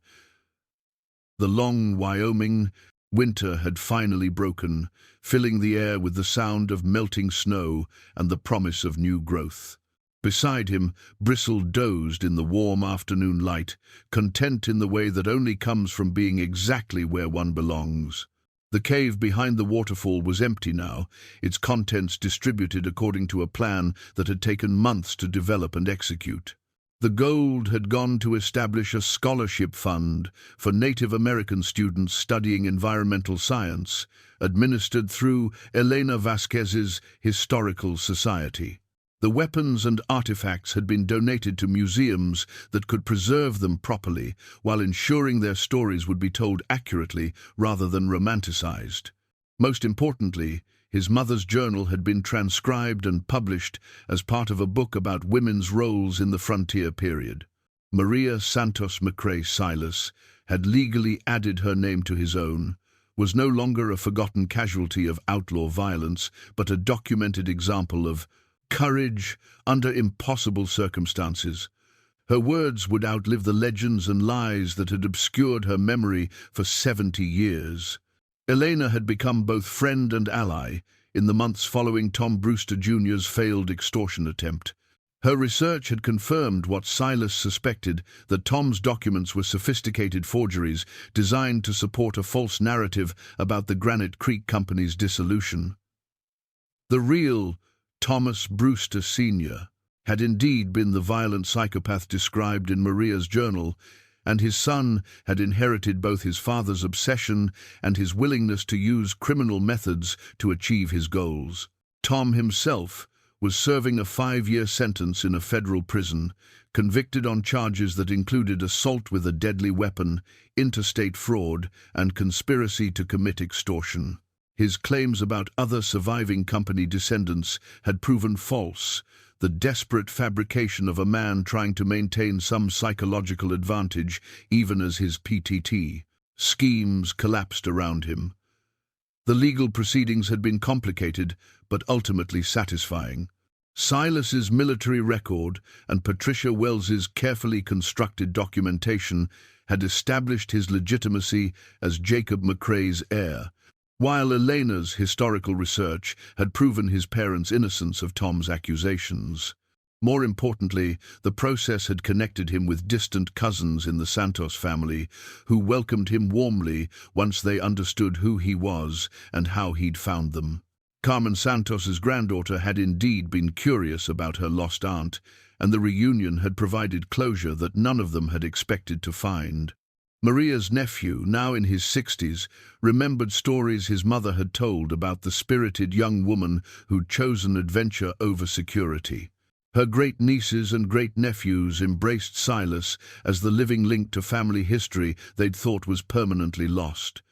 The long Wyoming winter had finally broken, filling the air with the sound of melting snow and the promise of new growth. Beside him, Bristle dozed in the warm afternoon light, content in the way that only comes from being exactly where one belongs. The cave behind the waterfall was empty now, its contents distributed according to a plan that had taken months to develop and execute. The gold had gone to establish a scholarship fund for Native American students studying environmental science, administered through Elena Vasquez's Historical Society. The weapons and artifacts had been donated to museums that could preserve them properly, while ensuring their stories would be told accurately rather than romanticized. Most importantly, his mother's journal had been transcribed and published as part of a book about women's roles in the frontier period. Maria Santos McCrae Silas had legally added her name to his own, was no longer a forgotten casualty of outlaw violence, but a documented example of courage under impossible circumstances. Her words would outlive the legends and lies that had obscured her memory for 70 years. Elena had become both friend and ally in the months following Tom Brewster Jr.'s failed extortion attempt. Her research had confirmed what Silas suspected, that Tom's documents were sophisticated forgeries designed to support a false narrative about the Granite Creek Company's dissolution. The real Thomas Brewster Sr. had indeed been the violent psychopath described in Maria's journal, and his son had inherited both his father's obsession and his willingness to use criminal methods to achieve his goals. Tom himself was serving a 5-year sentence in a federal prison, convicted on charges that included assault with a deadly weapon, interstate fraud, and conspiracy to commit extortion. His claims about other surviving company descendants had proven false, the desperate fabrication of a man trying to maintain some psychological advantage even as his PTT schemes collapsed around him. The legal proceedings had been complicated, but ultimately satisfying. Silas's military record and Patricia Wells's carefully constructed documentation had established his legitimacy as Jacob McCrae's heir, while Elena's historical research had proven his parents' innocence of Tom's accusations. More importantly, the process had connected him with distant cousins in the Santos family, who welcomed him warmly once they understood who he was and how he'd found them. Carmen Santos's granddaughter had indeed been curious about her lost aunt, and the reunion had provided closure that none of them had expected to find. Maria's nephew, now in his 60s, remembered stories his mother had told about the spirited young woman who'd chosen adventure over security. Her great-nieces and great-nephews embraced Silas as the living link to family history they'd thought was permanently lost.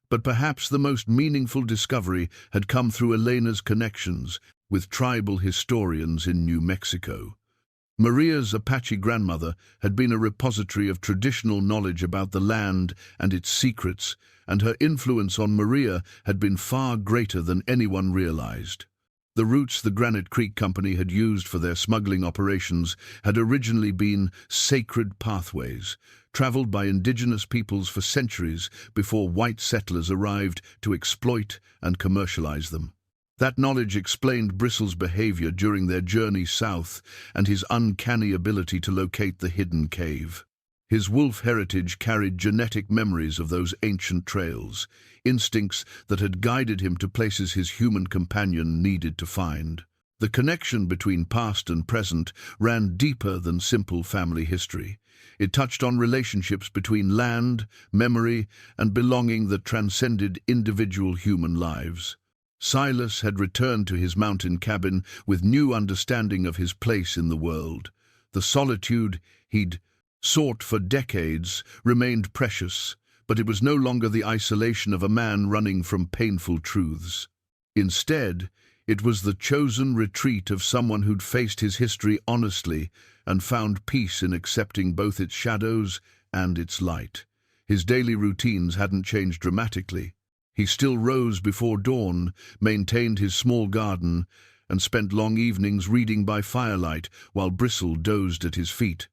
But perhaps the most meaningful discovery had come through Elena's connections with tribal historians in New Mexico. Maria's Apache grandmother had been a repository of traditional knowledge about the land and its secrets, and her influence on Maria had been far greater than anyone realized. The routes the Granite Creek Company had used for their smuggling operations had originally been sacred pathways, traveled by indigenous peoples for centuries before white settlers arrived to exploit and commercialize them. That knowledge explained Bristle's behavior during their journey south and his uncanny ability to locate the hidden cave. His wolf heritage carried genetic memories of those ancient trails, instincts that had guided him to places his human companion needed to find. The connection between past and present ran deeper than simple family history. It touched on relationships between land, memory, and belonging that transcended individual human lives. Silas had returned to his mountain cabin with new understanding of his place in the world. The solitude he'd sought for decades remained precious, but it was no longer the isolation of a man running from painful truths. Instead, it was the chosen retreat of someone who'd faced his history honestly and found peace in accepting both its shadows and its light. His daily routines hadn't changed dramatically. He still rose before dawn, maintained his small garden, and spent long evenings reading by firelight while Bristle dozed at his feet.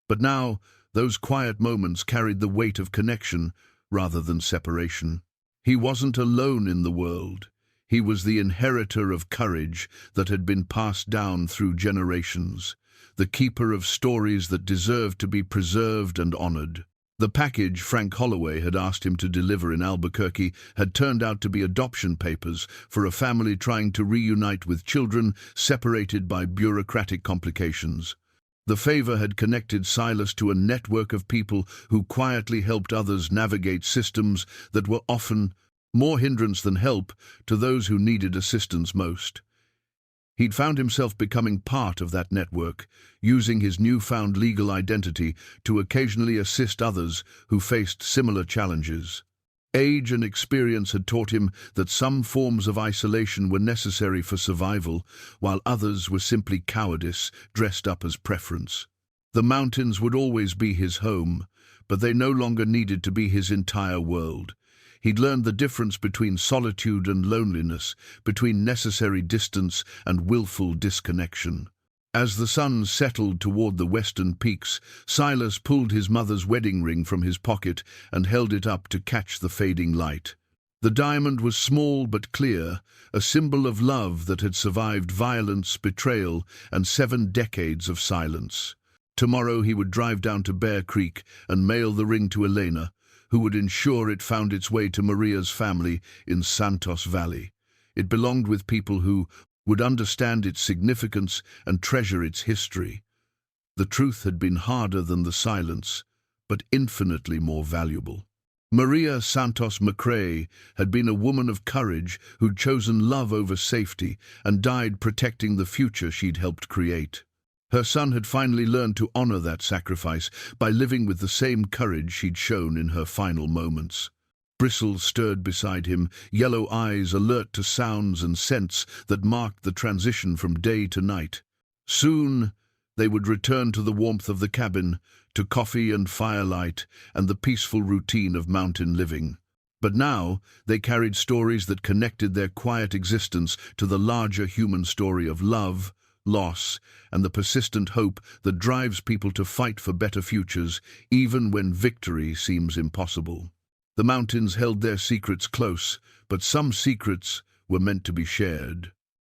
But now, those quiet moments carried the weight of connection rather than separation. He wasn't alone in the world. He was the inheritor of courage that had been passed down through generations, the keeper of stories that deserved to be preserved and honored. The package Frank Holloway had asked him to deliver in Albuquerque had turned out to be adoption papers for a family trying to reunite with children separated by bureaucratic complications. The favor had connected Silas to a network of people who quietly helped others navigate systems that were often more hindrance than help to those who needed assistance most. He'd found himself becoming part of that network, using his newfound legal identity to occasionally assist others who faced similar challenges. Age and experience had taught him that some forms of isolation were necessary for survival, while others were simply cowardice dressed up as preference. The mountains would always be his home, but they no longer needed to be his entire world. He'd learned the difference between solitude and loneliness, between necessary distance and willful disconnection. As the sun settled toward the western peaks, Silas pulled his mother's wedding ring from his pocket and held it up to catch the fading light. The diamond was small but clear, a symbol of love that had survived violence, betrayal, and 7 decades of silence. Tomorrow he would drive down to Bear Creek and mail the ring to Elena, who would ensure it found its way to Maria's family in Santos Valley. It belonged with people who would understand its significance and treasure its history. The truth had been harder than the silence, but infinitely more valuable. Maria Santos McCrae had been a woman of courage who'd chosen love over safety and died protecting the future she'd helped create. Her son had finally learned to honor that sacrifice by living with the same courage she'd shown in her final moments. Bristle stirred beside him, yellow eyes alert to sounds and scents that marked the transition from day to night. Soon, they would return to the warmth of the cabin, to coffee and firelight, and the peaceful routine of mountain living. But now, they carried stories that connected their quiet existence to the larger human story of love, loss, and the persistent hope that drives people to fight for better futures, even when victory seems impossible. The mountains held their secrets close, but some secrets were meant to be shared.